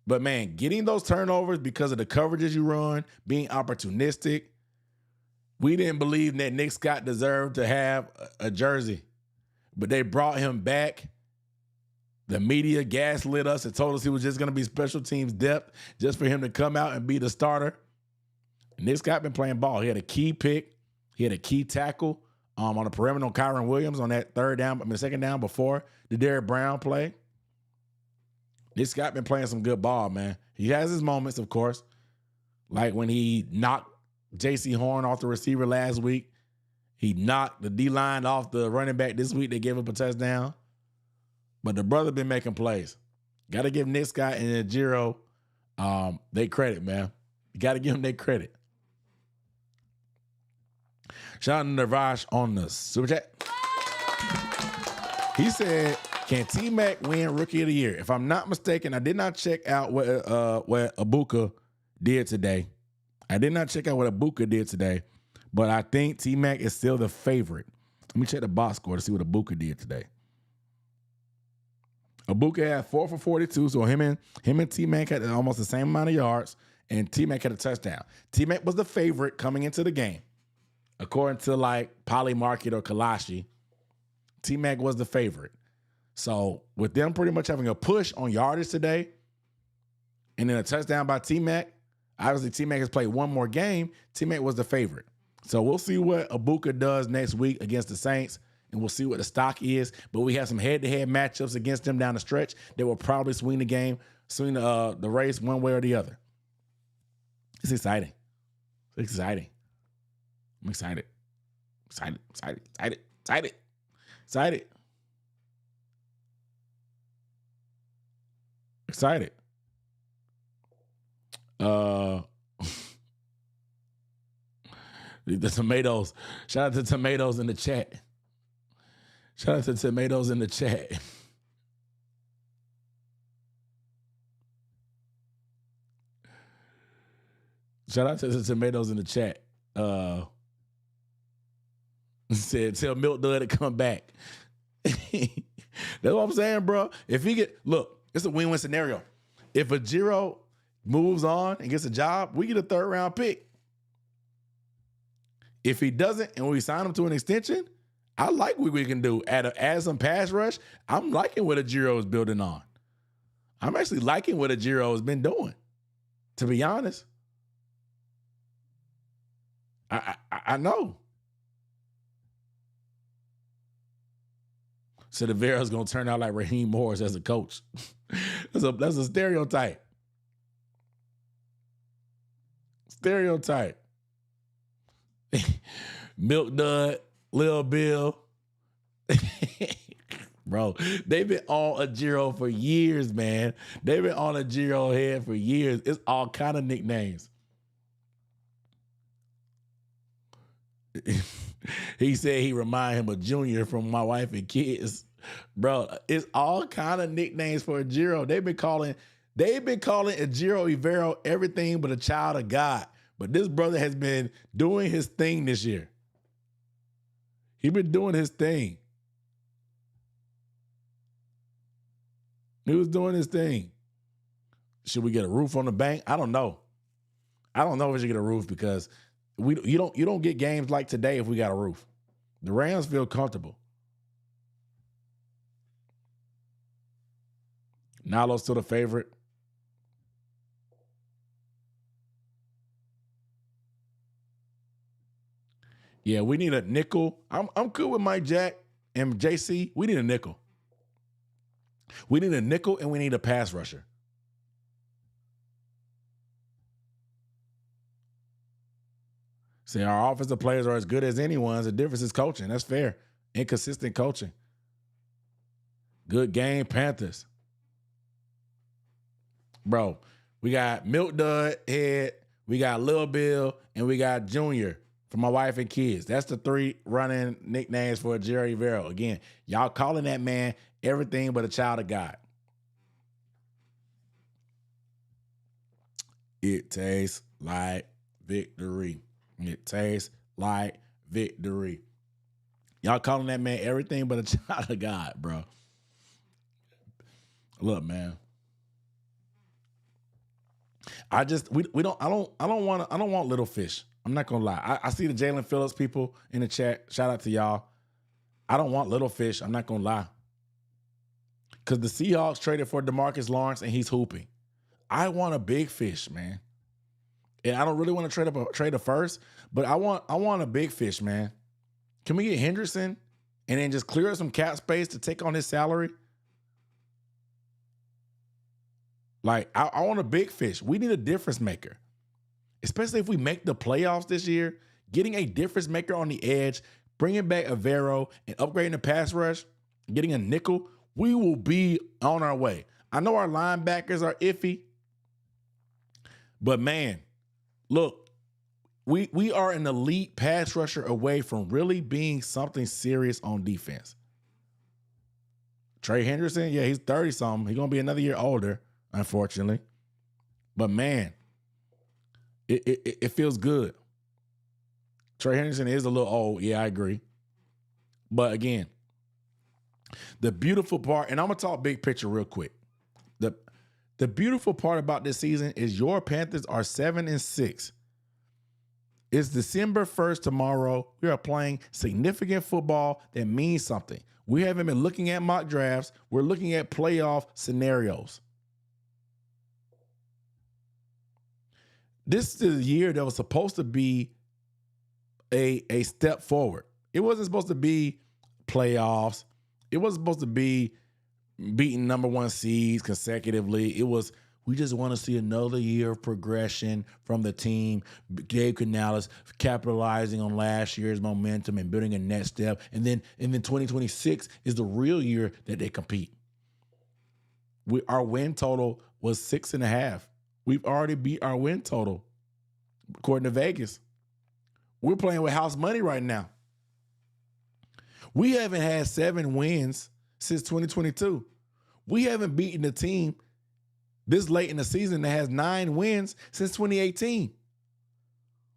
But, man, getting those turnovers because of the coverages you run, being opportunistic, we didn't believe that Nick Scott deserved to have a jersey. But they brought him back. The media gaslit us and told us he was just going to be special teams depth just for him to come out and be the starter. And Nick Scott been playing ball. He had a key pick. He had a key tackle on the perimeter on Kyron Williams on that second down before the Derek Brown play. Nick Scott been playing some good ball, man. He has his moments, of course, like when he knocked J.C. Horn off the receiver last week. He knocked the D-line off the running back this week. They gave up a touchdown. But the brother been making plays. Got to give Nick Scott and Ejiro they credit, man. You got to give them their credit. Shout out to Nirvash on the super chat. He said, can T-Mac win Rookie of the Year? If I'm not mistaken, I did not check out what Ibuka did today. But I think T-Mac is still the favorite. Let me check the box score to see what Ibuka did today. Ibuka had 4 for 42, so him and T-Mac had almost the same amount of yards, and T-Mac had a touchdown. T-Mac was the favorite coming into the game. According to like Polymarket or Kalashi, T-Mac was the favorite. So with them pretty much having a push on yardage today and then a touchdown by T-Mac, obviously T-Mac has played one more game. T-Mac was the favorite. So we'll see what Ibuka does next week against the Saints, and we'll see what the stock is. But we have some head-to-head matchups against them down the stretch that will probably swing the game, swing the race one way or the other. It's exciting. It's exciting. I'm excited. Excited. The tomatoes. Shout out to tomatoes in the chat. Shout out to tomatoes in the chat. Shout out to the tomatoes in the chat. Said, tell Milk Dud to come back. That's what I'm saying, bro. If he look, it's a win-win scenario. If Ajiro moves on and gets a job, we get a 3rd round pick. If he doesn't and we sign him to an extension, I like what we can do. Add some pass rush. I'm liking what Ajiro is building on. I'm actually liking what Ajiro has been doing, to be honest. I know. So the Vera's gonna turn out like Raheem Morris as a coach. That's a stereotype. Stereotype. Milk Dud, Lil Bill. Bro, they've been on Ajiro for years, man. They've been on Ajiro head for years. It's all kind of nicknames. He said he remind him of Junior from My Wife and Kids. Bro, it's all kind of nicknames for Ajiro. They've been calling Ajiro Evero everything but a child of God. But this brother has been doing his thing this year. He's been doing his thing. He was doing his thing. Should we get a roof on the bank? I don't know. I don't know if we should get a roof because you don't get games like today if we got a roof. The Rams feel comfortable. Nalo's still the favorite. Yeah, we need a nickel. I'm good with Mike Jack and JC. We need a nickel. We need a nickel and we need a pass rusher. See, our offensive players are as good as anyone's. The difference is coaching. That's fair. Inconsistent coaching. Good game, Panthers. Bro, we got Milk Dud head, we got Lil Bill, and we got Junior for My Wife and Kids. That's the 3 running nicknames for Jerry Vero. Again, y'all calling that man everything but a child of God. It tastes like victory. It tastes like victory. Y'all calling that man everything but a child of God, bro. Look, man. I don't want little fish. I'm not gonna lie. I see the Jalen Phillips people in the chat. Shout out to y'all. I don't want little fish. I'm not gonna lie. Because the Seahawks traded for DeMarcus Lawrence and he's hooping. I want a big fish, man. And I don't really want to trade a first, but I want a big fish, man. Can we get Henderson and then just clear some cap space to take on his salary? Like, I want a big fish. We need a difference maker. Especially if we make the playoffs this year, getting a difference maker on the edge, bringing back a Vero and upgrading the pass rush, getting a nickel, we will be on our way. I know our linebackers are iffy, but man, look, we are an elite pass rusher away from really being something serious on defense. Trey Henderson, yeah, he's 30-something. He's going to be another year older, unfortunately. But man, it feels good. Trey Henderson is a little old. Yeah, I agree. But again, the beautiful part, and I'm going to talk big picture real quick. The beautiful part about this season is your Panthers are 7-6. It's December 1st tomorrow. We are playing significant football that means something. We haven't been looking at mock drafts. We're looking at playoff scenarios. This is a year that was supposed to be a step forward. It wasn't supposed to be playoffs. It wasn't supposed to be beating number 1 seeds consecutively. It was, we just want to see another year of progression from the team. Gabe Canales capitalizing on last year's momentum and building a next step. And then 2026 is the real year that they compete. Our win total was 6.5. We've already beat our win total, according to Vegas. We're playing with house money right now. We haven't had 7 wins since 2022. We haven't beaten a team this late in the season that has 9 wins since 2018.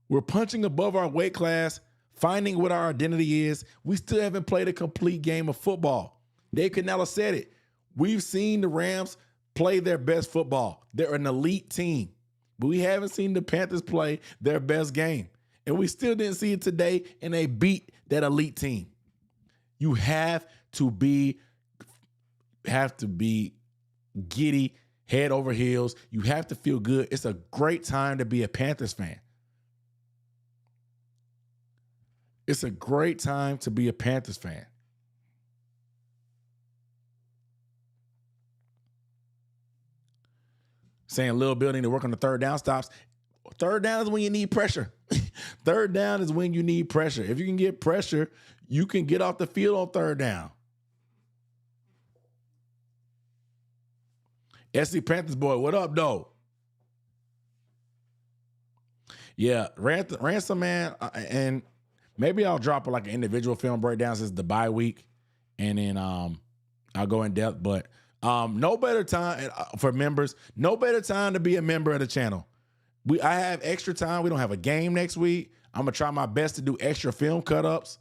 We're punching above our weight class finding what our identity is. We still haven't played a complete game of football. Dave Canella said it. We've seen the Rams play their best football. They're an elite team, but we haven't seen the Panthers play their best game. And we still didn't see it today, and they beat that elite team. You have to be giddy, head over heels. You have to feel good. It's a great time to be a Panthers fan. It's a great time to be a Panthers fan. Saying Lil Bill need to work on the third down stops. Third down is when you need pressure. Third down is when you need pressure. If you can get pressure, you can get off the field on third down. SC Panthers boy, what up, though? Yeah, Ransom, man, and maybe I'll drop like an individual film breakdown since the bye week, and then I'll go in depth. But no better time for members. No better time to be a member of the channel. I have extra time. We don't have a game next week. I'm gonna try my best to do extra film cut-ups.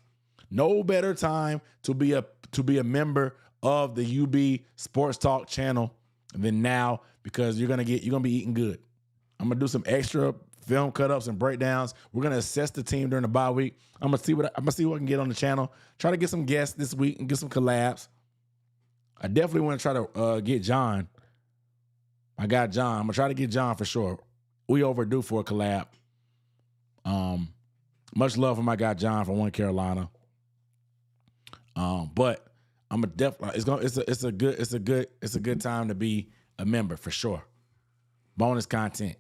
No better time to be a member of the UB Sports Talk channel than now, because you're gonna be eating good. I'm gonna do some extra film cut-ups and breakdowns. We're gonna assess the team during the bye week. I'm gonna see what I can get on the channel. Try to get some guests this week and get some collabs. I definitely want to try to get John. I got John. I'm gonna try to get John for sure. We overdue for a collab. Much love for my guy John from One Carolina. But I'm a it's a good time to be a member for sure. Bonus content.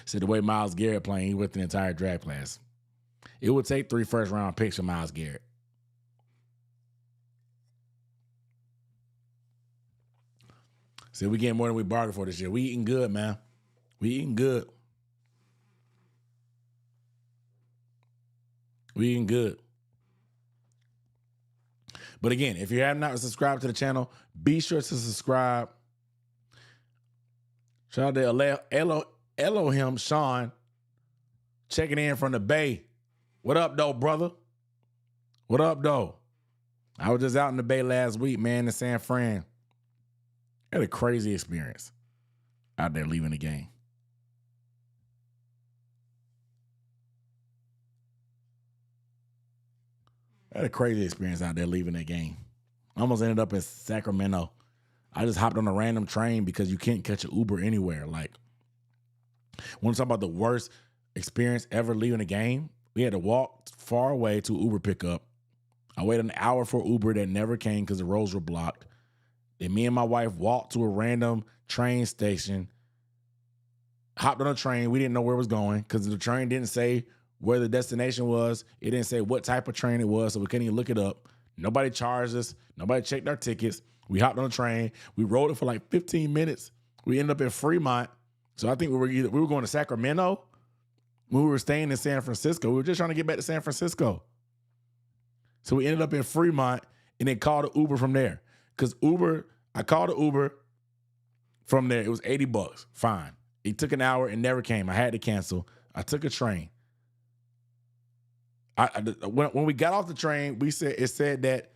So the way Myles Garrett playing, he with the entire draft class. It would take 3 first-round picks for Myles Garrett. So we getting more than we bargained for this year. We eating good, man. We eating good. But again, if you have not subscribed to the channel, be sure to subscribe. Shout out to Elohim Sean checking in from the Bay. What up, though, brother? What up, though? I was just out in the Bay last week, man, in San Fran. Had a crazy experience out there leaving the game. I had a crazy experience out there leaving the game. I almost ended up in Sacramento. I just hopped on a random train because you can't catch an Uber anywhere. Like, want to talk about the worst experience ever leaving a game? We had to walk far away to Uber pickup. I waited an hour for Uber that never came because the roads were blocked. Then me and my wife walked to a random train station, hopped on a train. We didn't know where it was going because the train didn't say where the destination was. It didn't say what type of train it was, so we couldn't even look it up. Nobody charged us. Nobody checked our tickets. We hopped on a train. We rode it for like 15 minutes. We ended up in Fremont. So I think we were going to Sacramento when we were staying in San Francisco. We were just trying to get back to San Francisco. So we ended up in Fremont and then called an Uber from there. Because I called an Uber from there. It was $80. Fine. It took an hour and never came. I had to cancel. I took a train. When we got off the train, it said that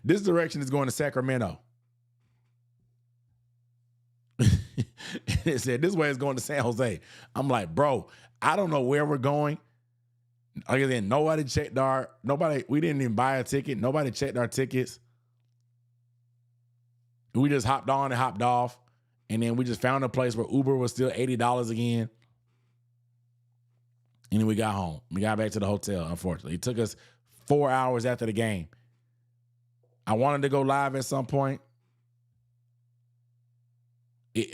this direction is going to Sacramento. It said this way is going to San Jose. I'm like, bro, I don't know where we're going. Like I said, we didn't even buy a ticket. Nobody checked our tickets. We just hopped on and hopped off. And then we just found a place where Uber was still $80 again. And then we got home. We got back to the hotel, unfortunately. It took us 4 hours after the game. I wanted to go live at some point.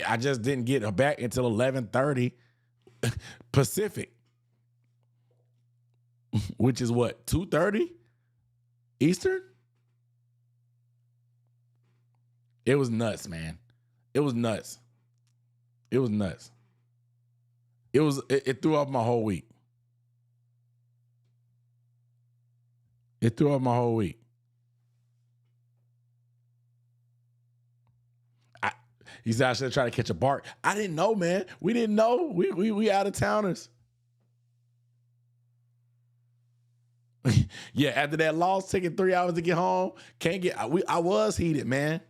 I just didn't get back until 11:30 Pacific, which is what, 2:30 Eastern? It was nuts, man. It was nuts. It threw off my whole week. It threw off my whole week. He said I should try to catch a bark. I didn't know, man. We didn't know. We out of towners. Yeah, after that loss, taking 3 hours to get home, can't get. I was heated, man.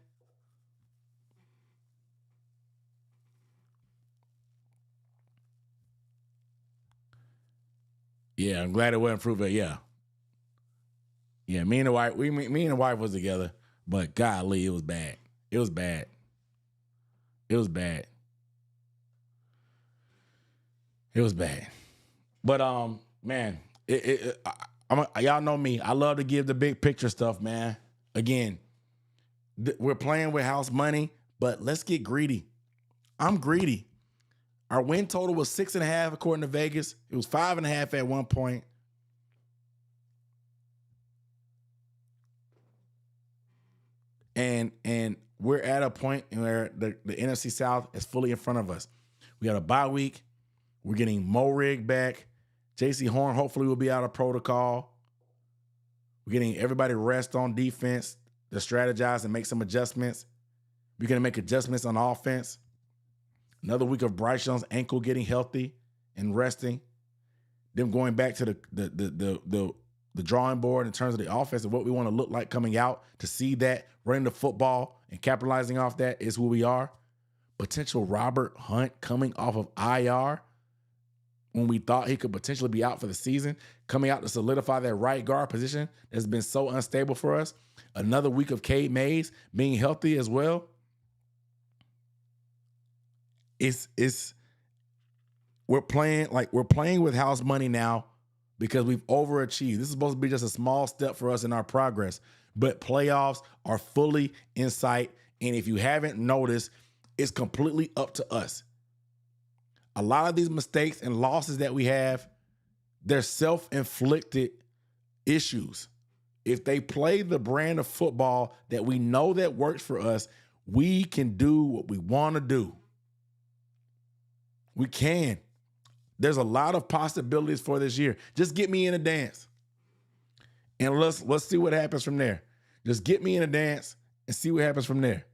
Yeah, I'm glad it wasn't Fruitvale. Yeah, yeah. Me and the wife was together, but golly, it was bad. It was bad. It was bad. It was bad. But man, y'all know me. I love to give the big picture stuff, man. Again, we're playing with house money, but let's get greedy. I'm greedy. Our win total was 6.5 according to Vegas. It was 5.5 at one point. And we're at a point where the NFC South is fully in front of us. We got a bye week. We're getting Mo Rig back. JC Horn hopefully will be out of protocol. We're getting everybody rest on defense to strategize and make some adjustments. We're going to make adjustments on offense. Another week of Bryce Young's ankle getting healthy and resting. Them going back to the drawing board in terms of the offense and what we want to look like coming out to see that running the football and capitalizing off that is who we are. Potential Robert Hunt coming off of IR when we thought he could potentially be out for the season, coming out to solidify that right guard position that's been so unstable for us. Another week of Cade Mays being healthy as well. We're playing with house money now because we've overachieved. This is supposed to be just a small step for us in our progress, but playoffs are fully in sight. And if you haven't noticed, it's completely up to us. A lot of these mistakes and losses that we have, they're self-inflicted issues. If they play the brand of football that we know that works for us, we can do what we want to do. We can. There's a lot of possibilities for this year. Just get me in a dance. And let's see what happens from there. Just get me in a dance and see what happens from there.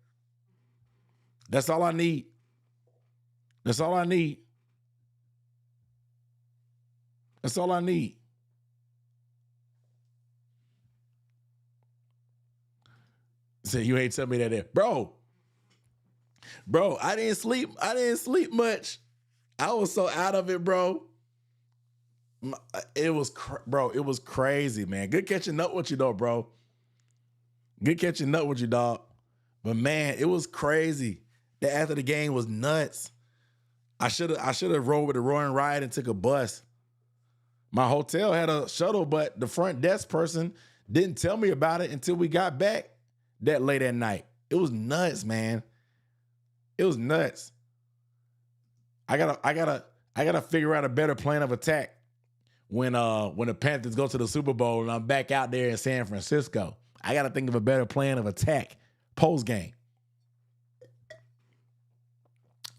That's all I need. That's all I need. That's all I need. Say you ain't tell me that there. Bro, I didn't sleep. I didn't sleep much. I was so out of it, bro. It was crazy, man. Good catching up with you, though, bro. Good catching up with you, dog. But man, it was crazy. That after the game was nuts. I should have rolled with the Roaring Riot and took a bus. My hotel had a shuttle, but the front desk person didn't tell me about it until we got back that late at night. It was nuts, man. It was nuts. I gotta figure out a better plan of attack when the Panthers go to the Super Bowl and I'm back out there in San Francisco. I gotta think of a better plan of attack post game.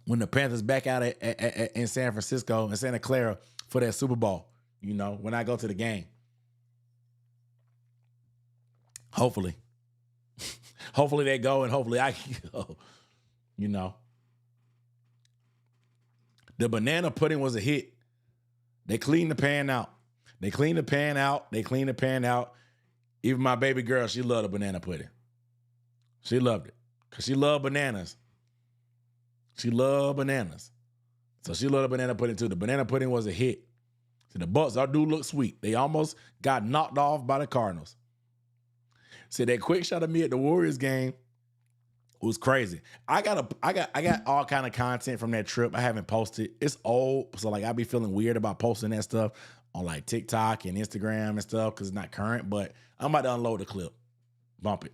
When the Panthers back out in San Francisco and Santa Clara for that Super Bowl, you know, when I go to the game. Hopefully. Hopefully they go and hopefully I can go, you know. The banana pudding was a hit. They cleaned the pan out. Even my baby girl, she loved the banana pudding. She loved it because she loved bananas. So she loved the banana pudding too. The banana pudding was a hit. See, the Bucks, our dude look sweet. They almost got knocked off by the Cardinals. See, that quick shot of me at the Warriors game was crazy. I got all kind of content from that trip. I haven't posted. It's old, so like I be feeling weird about posting that stuff on like TikTok and Instagram and stuff because it's not current. But I'm about to unload the clip, bump it.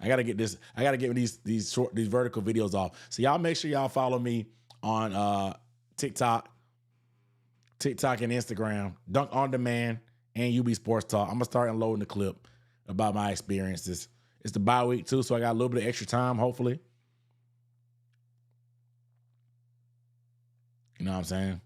I gotta get this. I gotta get these vertical videos off. So y'all make sure y'all follow me on TikTok and Instagram, Dunk On Demand and UB Sports Talk. I'm gonna start unloading the clip about my experiences. It's the bye week too, so I got a little bit of extra time, hopefully. You know what I'm saying?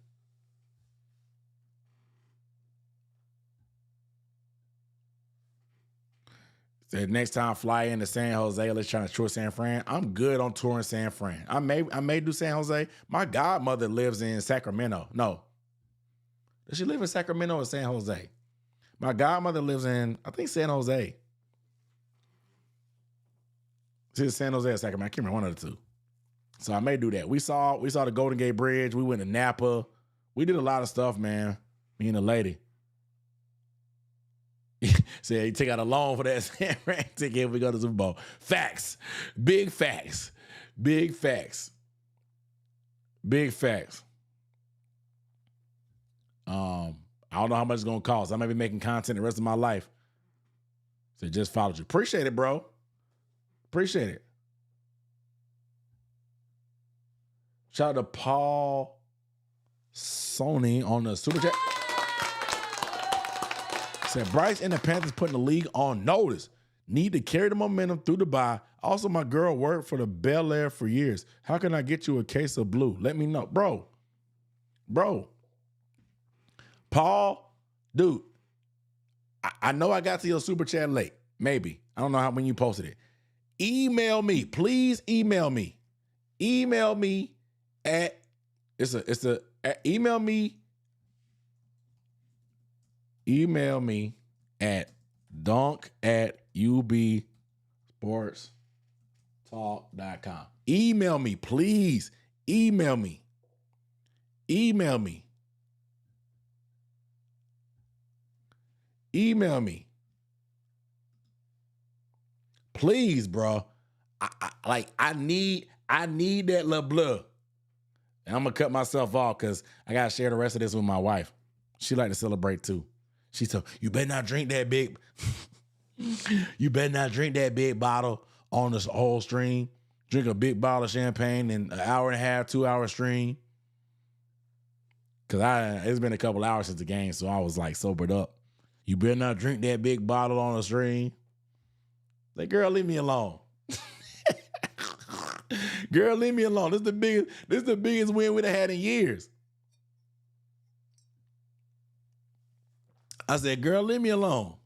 The next time I fly into San Jose, let's try to tour San Fran. I'm good on touring San Fran. I may do San Jose. My godmother lives in Sacramento. No. Does she live in Sacramento or San Jose? My godmother lives in, I think, San Jose. She's San Jose or Sacramento. I can't remember, one of the two. So I may do that. We saw the Golden Gate Bridge. We went to Napa. We did a lot of stuff, man. Me and the lady. Said he take out a loan for that San Fran ticket if we go to the Super Bowl. Facts. Big facts. Big facts. Big facts. I don't know how much it's going to cost. I may be making content the rest of my life. So just followed you. Appreciate it, bro. Appreciate it. Shout out to Paul Sony on the Super Chat. Said Bryce and the Panthers putting the league on notice. Need to carry the momentum through the bye. Also, my girl worked for the Bel Air for years. How can I get you a case of blue? Let me know. Bro. Paul, dude, I know I got to your Super Chat late. Maybe. I don't know when you posted it. Email me. Please email me. Email me at, email me at dunk@ubsportstalk.com. Email me, please. Email me. Email me. Email me. Please, bro. I need that little blood. And I'm gonna cut myself off because I gotta share the rest of this with my wife. She like to celebrate too. She told, you better not drink that big. You better not drink that big bottle on this whole stream. Drink a big bottle of champagne in an hour and a half, 2 hour stream. Cause it's been a couple hours since the game, so I was like sobered up. You better not drink that big bottle on the stream. Like, girl, leave me alone. Girl, leave me alone. This is the biggest win we've had in years. I said, girl, leave me alone.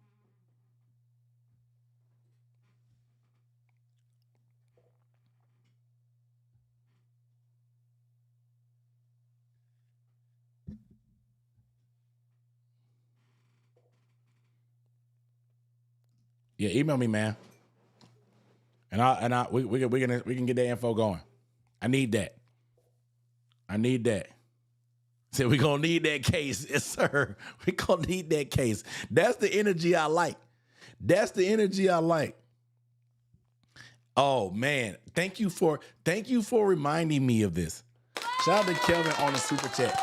Yeah, email me, man. And we can get that info going. I need that. Said we gonna need that case. Yes, sir. We gonna need that case. That's the energy I like. Oh man. Thank you for reminding me of this. Shout out to Kelvin on the super chat.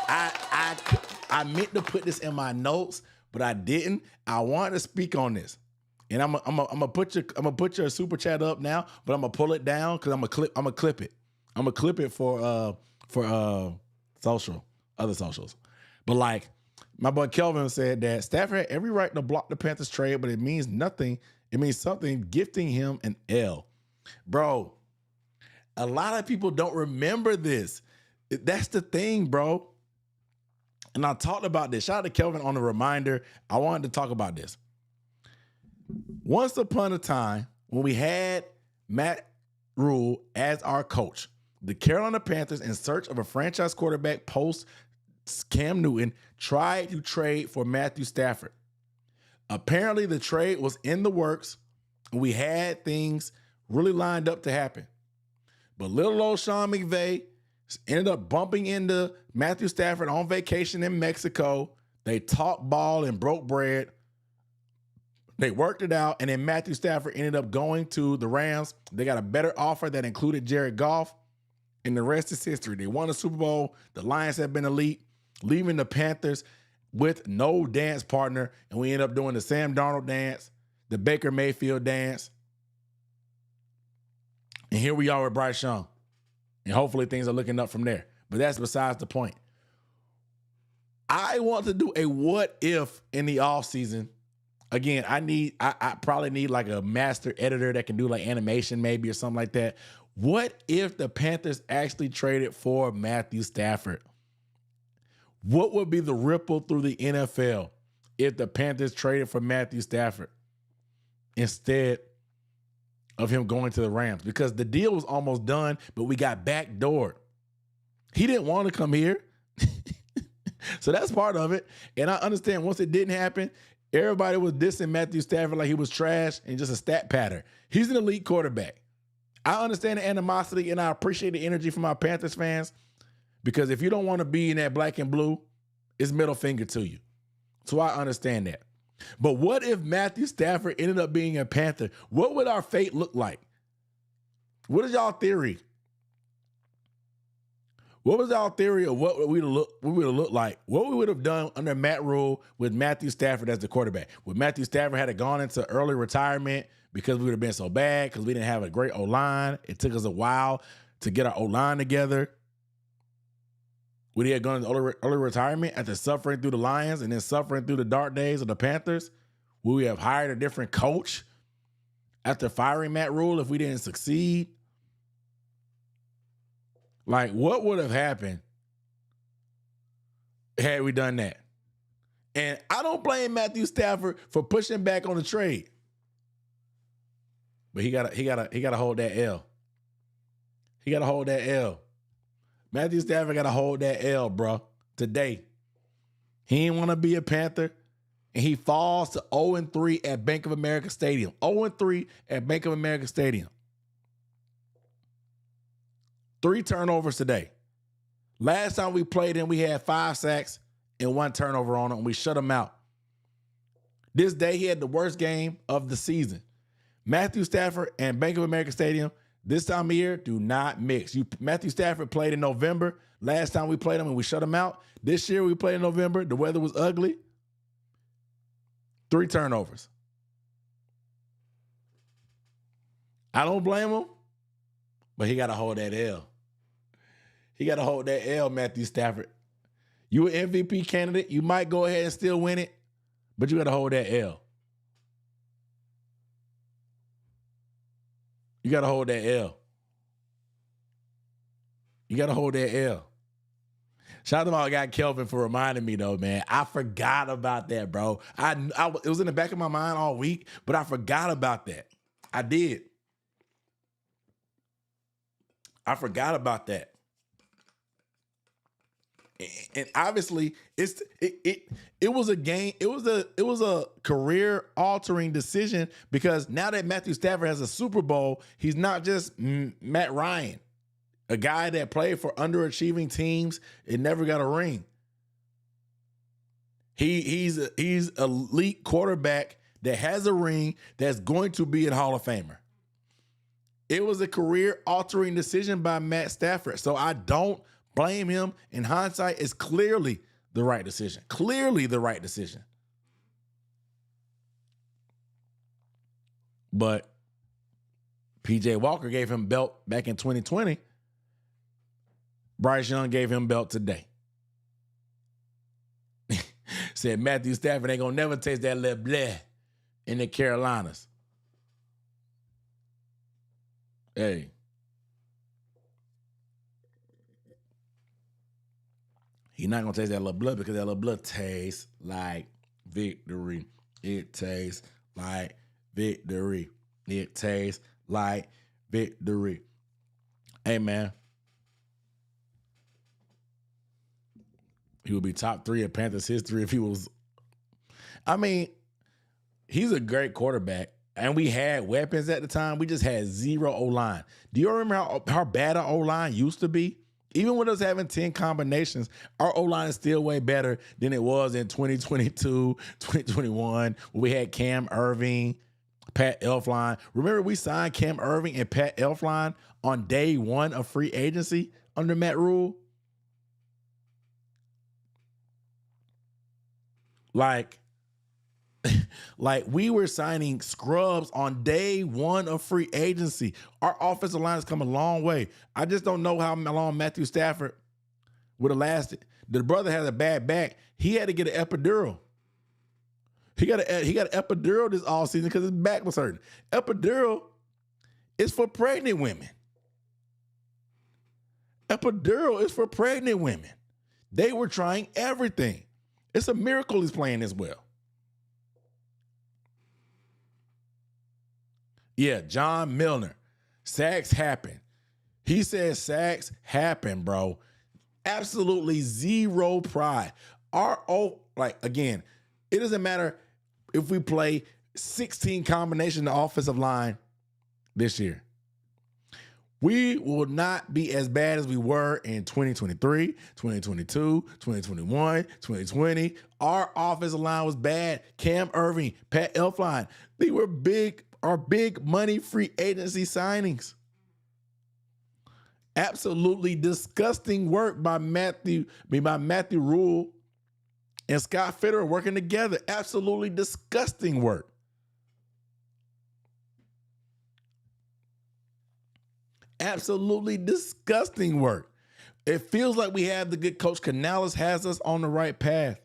I meant to put this in my notes, but I didn't. I wanted to speak on this. And I'm gonna put your super chat up now, but I'm gonna pull it down because I'm gonna clip it. I'm gonna clip it for other socials. But like my boy Kelvin said that Stafford had every right to block the Panthers trade, but it means nothing. It means something gifting him an L. Bro, a lot of people don't remember this. That's the thing, bro. And I talked about this. Shout out to Kelvin on the reminder. I wanted to talk about this. Once upon a time, when we had Matt Rule as our coach, the Carolina Panthers, in search of a franchise quarterback post Cam Newton, tried to trade for Matthew Stafford. Apparently, the trade was in the works, and we had things really lined up to happen. But little old Sean McVay ended up bumping into Matthew Stafford on vacation in Mexico. They talked ball and broke bread. They worked it out, and then Matthew Stafford ended up going to the Rams. They got a better offer that included Jared Goff, and the rest is history. They won the Super Bowl. The Lions have been elite, leaving the Panthers with no dance partner, and we end up doing the Sam Darnold dance, the Baker Mayfield dance, and here we are with Bryce Young, and hopefully things are looking up from there. But that's besides the point. I want to do a what if in the offseason. Again, I probably need like a master editor that can do like animation maybe or something like that. What if the Panthers actually traded for Matthew Stafford? What would be the ripple through the NFL if the Panthers traded for Matthew Stafford instead of him going to the Rams because the deal was almost done, but we got backdoored. He didn't want to come here. So that's part of it. And I understand once it didn't happen, everybody was dissing Matthew Stafford like he was trash and just a stat pattern. He's an elite quarterback. I understand the animosity and I appreciate the energy from our Panthers fans because if you don't want to be in that black and blue, it's middle finger to you. So I understand that. But what if Matthew Stafford ended up being a Panther? What would our fate look like? What is y'all theory? What was our theory of what we would have looked like? What we would have done under Matt Rule with Matthew Stafford as the quarterback? Would Matthew Stafford had gone into early retirement because we would have been so bad because we didn't have a great O-line? It took us a while to get our O-line together. Would he have gone into early retirement after suffering through the Lions and then suffering through the dark days of the Panthers? Would we have hired a different coach after firing Matt Rule if we didn't succeed? Like, what would have happened had we done that? And I don't blame Matthew Stafford for pushing back on the trade. But he gotta hold that L. He gotta hold that L. Matthew Stafford gotta hold that L, bro. Today. He didn't want to be a Panther. And he falls to 0-3 at Bank of America Stadium. 0-3 at Bank of America Stadium. 3 turnovers today. Last time we played him, we had 5 sacks and 1 turnover on him, and we shut him out. This day, he had the worst game of the season. Matthew Stafford and Bank of America Stadium, this time of year, do not mix. Matthew Stafford played in November. Last time we played him and we shut him out. This year, we played in November. The weather was ugly. 3 turnovers. I don't blame him, but he got to hold that L. He got to hold that L, Matthew Stafford. You an MVP candidate. You might go ahead and still win it, but you got to hold that L. You got to hold that L. You got to hold that L. Shout out to my guy Kelvin for reminding me, though, man. I forgot about that, bro. It was in the back of my mind all week, but I forgot about that. I did. I forgot about that. And obviously, it was a game. It was a career altering decision because now that Matthew Stafford has a Super Bowl, he's not just Matt Ryan, a guy that played for underachieving teams and never got a ring. He's an elite quarterback that has a ring that's going to be a Hall of Famer. It was a career altering decision by Matt Stafford, so I don't blame him. In hindsight, it's clearly the right decision. Clearly the right decision. But P.J. Walker gave him belt back in 2020. Bryce Young gave him belt today. Said Matthew Stafford ain't gonna never taste that little bleh in the Carolinas. Hey. He's not going to taste that little blood because that little blood tastes like victory. It tastes like victory. It tastes like victory. Hey, man. He would be top 3 in Panthers history if he was. I mean, he's a great quarterback, and we had weapons at the time. We just had 0 O-line. Do you remember how bad our O-line used to be? Even with us having 10 combinations, our O-line is still way better than it was in 2022, 2021, when we had Cam Irving, Pat Elflein. Remember, we signed Cam Irving and Pat Elflein on day 1 of free agency under Matt Rule? Like we were signing scrubs on day 1 of free agency. Our offensive line has come a long way. I just don't know how long Matthew Stafford would have lasted. The brother has a bad back. He had to get an epidural. He got an epidural this offseason because his back was hurting. Epidural is for pregnant women. Epidural is for pregnant women. They were trying everything. It's a miracle he's playing as well. Yeah, John Milner. Sacks happen. He says sacks happen, bro. Absolutely zero pride. Again, it doesn't matter if we play 16 combination the offensive line this year. We will not be as bad as we were in 2023, 2022, 2021, 2020. Our offensive line was bad. Cam Irving, Pat Elflein. They were our big money free agency signings. Absolutely disgusting work by Matthew Rule and Scott Fitterer working together. Absolutely disgusting work. Absolutely disgusting work. It feels like we have the good coach. Canales has us on the right path.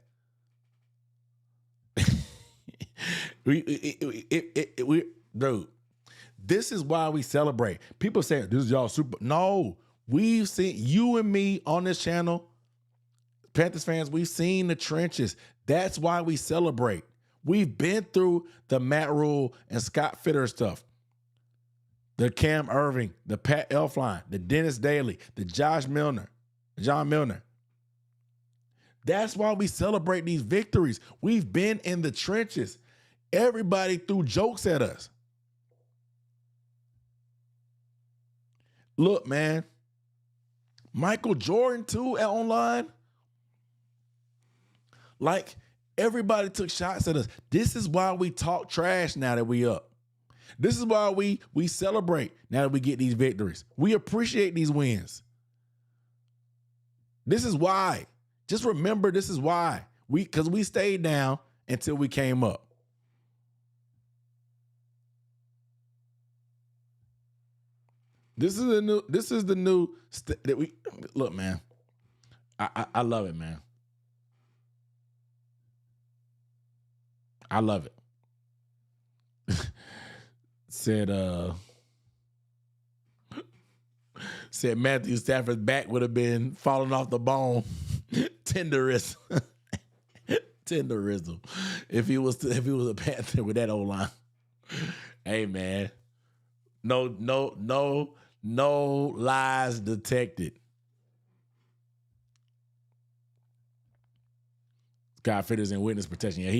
Dude, this is why we celebrate. People say this is y'all super. No, we've seen you and me on this channel, Panthers fans. We've seen the trenches. That's why we celebrate. We've been through the Matt Rule and Scott Fitterer stuff. The Cam Irving, the Pat Elflein, the Dennis Daly, the John Milner. That's why we celebrate these victories. We've been in the trenches. Everybody threw jokes at us. Look, man, Michael Jordan too online. Like, everybody took shots at us. This is why we talk trash now that we up. This is why we celebrate now that we get these victories. We appreciate these wins. This is why. Just remember, this is why. Because we stayed down until we came up. This is the new that we look, man. I love it, man. I love it. Said Matthew Stafford's back would have been falling off the bone. Tenderism. If he was a Panther with that old line. Hey, man. No lies detected. Scott Fitterer in witness protection. Yeah,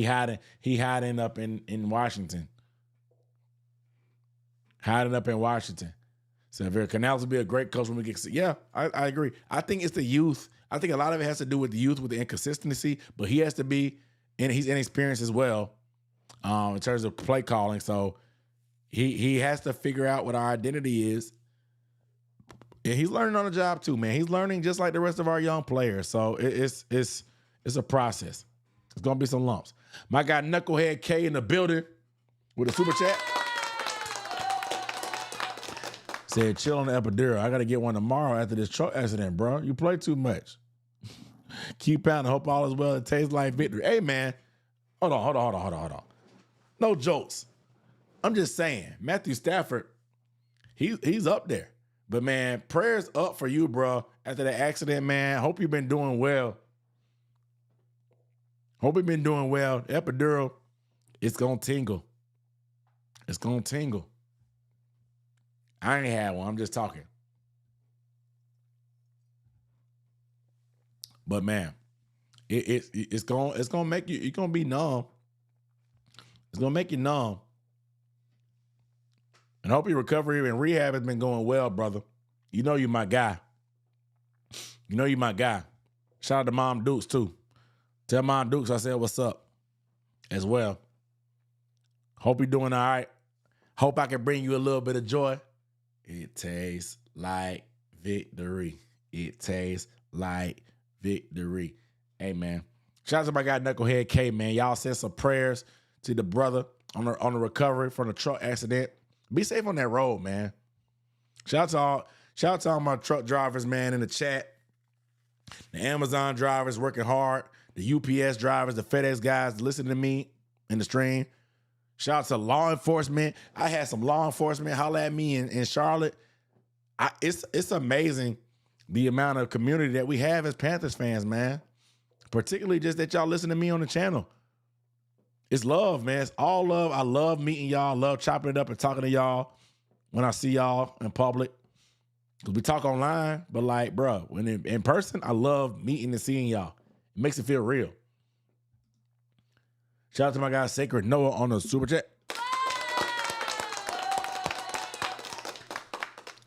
he hiding up in Washington. Hiding up in Washington. So Canales will be a great coach when we get. Yeah, I agree. I think it's the youth. I think a lot of it has to do with the youth, with the inconsistency, but he has to be, and he's inexperienced as well in terms of play calling. So he has to figure out what our identity is. And he's learning on the job too, man. He's learning just like the rest of our young players. So it's a process. It's gonna be some lumps. My guy Knucklehead K in the building with a super chat. Said, chill on the epidural. I got to get one tomorrow after this truck accident, bro. You play too much. Keep pounding. Hope all is well. It tastes like victory. Hey, man. Hold on. No jokes. I'm just saying, Matthew Stafford, he's up there. But, man, prayers up for you, bro. After the accident, man. Hope you've been doing well. The epidural, it's going to tingle. I ain't had one. I'm just talking. But man, it's gonna make you. You're gonna be numb. It's gonna make you numb. And I hope your recovery and rehab has been going well, brother. You know you my guy. Shout out to Mom Dukes too. Tell Mom Dukes I said what's up as well. Hope you're doing all right. Hope I can bring you a little bit of joy. It tastes like victory. Hey, man. Shout out to my guy Knucklehead K, man. Y'all send some prayers to the brother on the recovery from the truck accident. Be safe on that road, man. Shout out to all my truck drivers, man, in the chat. The Amazon drivers working hard. The UPS drivers, the FedEx guys listening to me in the stream. Shout out to law enforcement. I had some law enforcement holler at me in Charlotte. It's amazing the amount of community that we have as Panthers fans, man. Particularly just that y'all listen to me on the channel. It's love, man. It's all love. I love meeting y'all. I love chopping it up and talking to y'all when I see y'all in public. Because we talk online, but like, bro, when in person, I love meeting and seeing y'all. It makes it feel real. Shout out to my guy Sacred Noah on the super chat.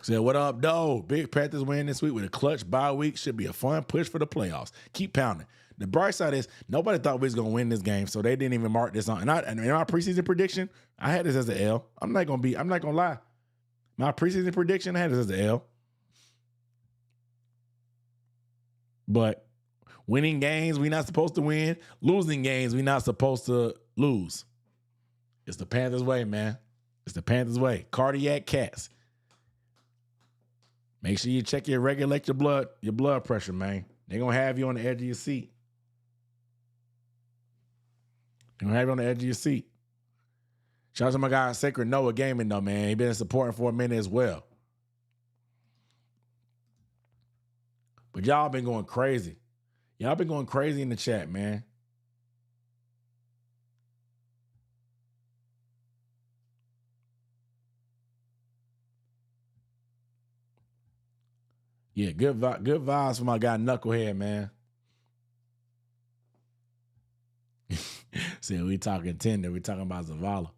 Said, what up, though? Big Panthers win this week with a clutch bye week. Should be a fun push for the playoffs. Keep pounding. The bright side is nobody thought we was going to win this game, so they didn't even mark this on. And in my preseason prediction, I had this as an L. I'm not going to lie. My preseason prediction, I had this as an L. But winning games, we're not supposed to win. Losing games, we're not supposed to lose. It's the Panthers way, man. It's the Panthers way. Cardiac cats. Make sure you check regulate your blood pressure, man. They're going to have you on the edge of your seat. They're going to have you on the edge of your seat. Shout out to my guy Sacred Noah Gaming, though, man. He been supporting for a minute as well. But y'all been going crazy. Y'all been going crazy in the chat, man. Yeah, good vibes for my guy Knucklehead, man. See, we talking Tinder. We talking about Zavala.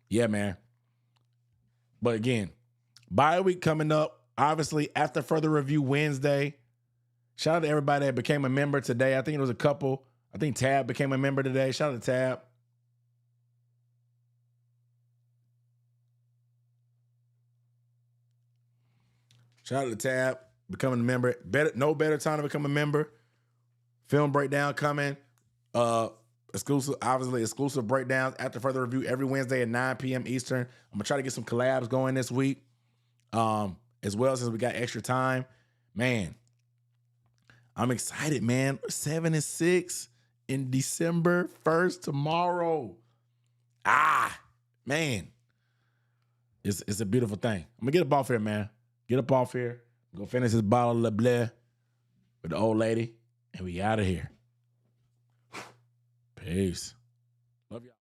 Yeah, man. But again, bye week coming up. Obviously, after further review Wednesday. Shout out to everybody that became a member today. I think it was a couple. I think Tab became a member today. Shout out to Tab. Shout out to Tab becoming a member. No better time to become a member. Film breakdown coming. Exclusive breakdowns after further review every Wednesday at 9 p.m. Eastern. I'm going to try to get some collabs going this week. As well, since we got extra time. Man, I'm excited, man. 7-6 in December 1st tomorrow. Man. It's a beautiful thing. I'm going to get up off here, man. Get up off here. Go finish this bottle of Le Bleu with the old lady. And we out of here. Peace. Love y'all.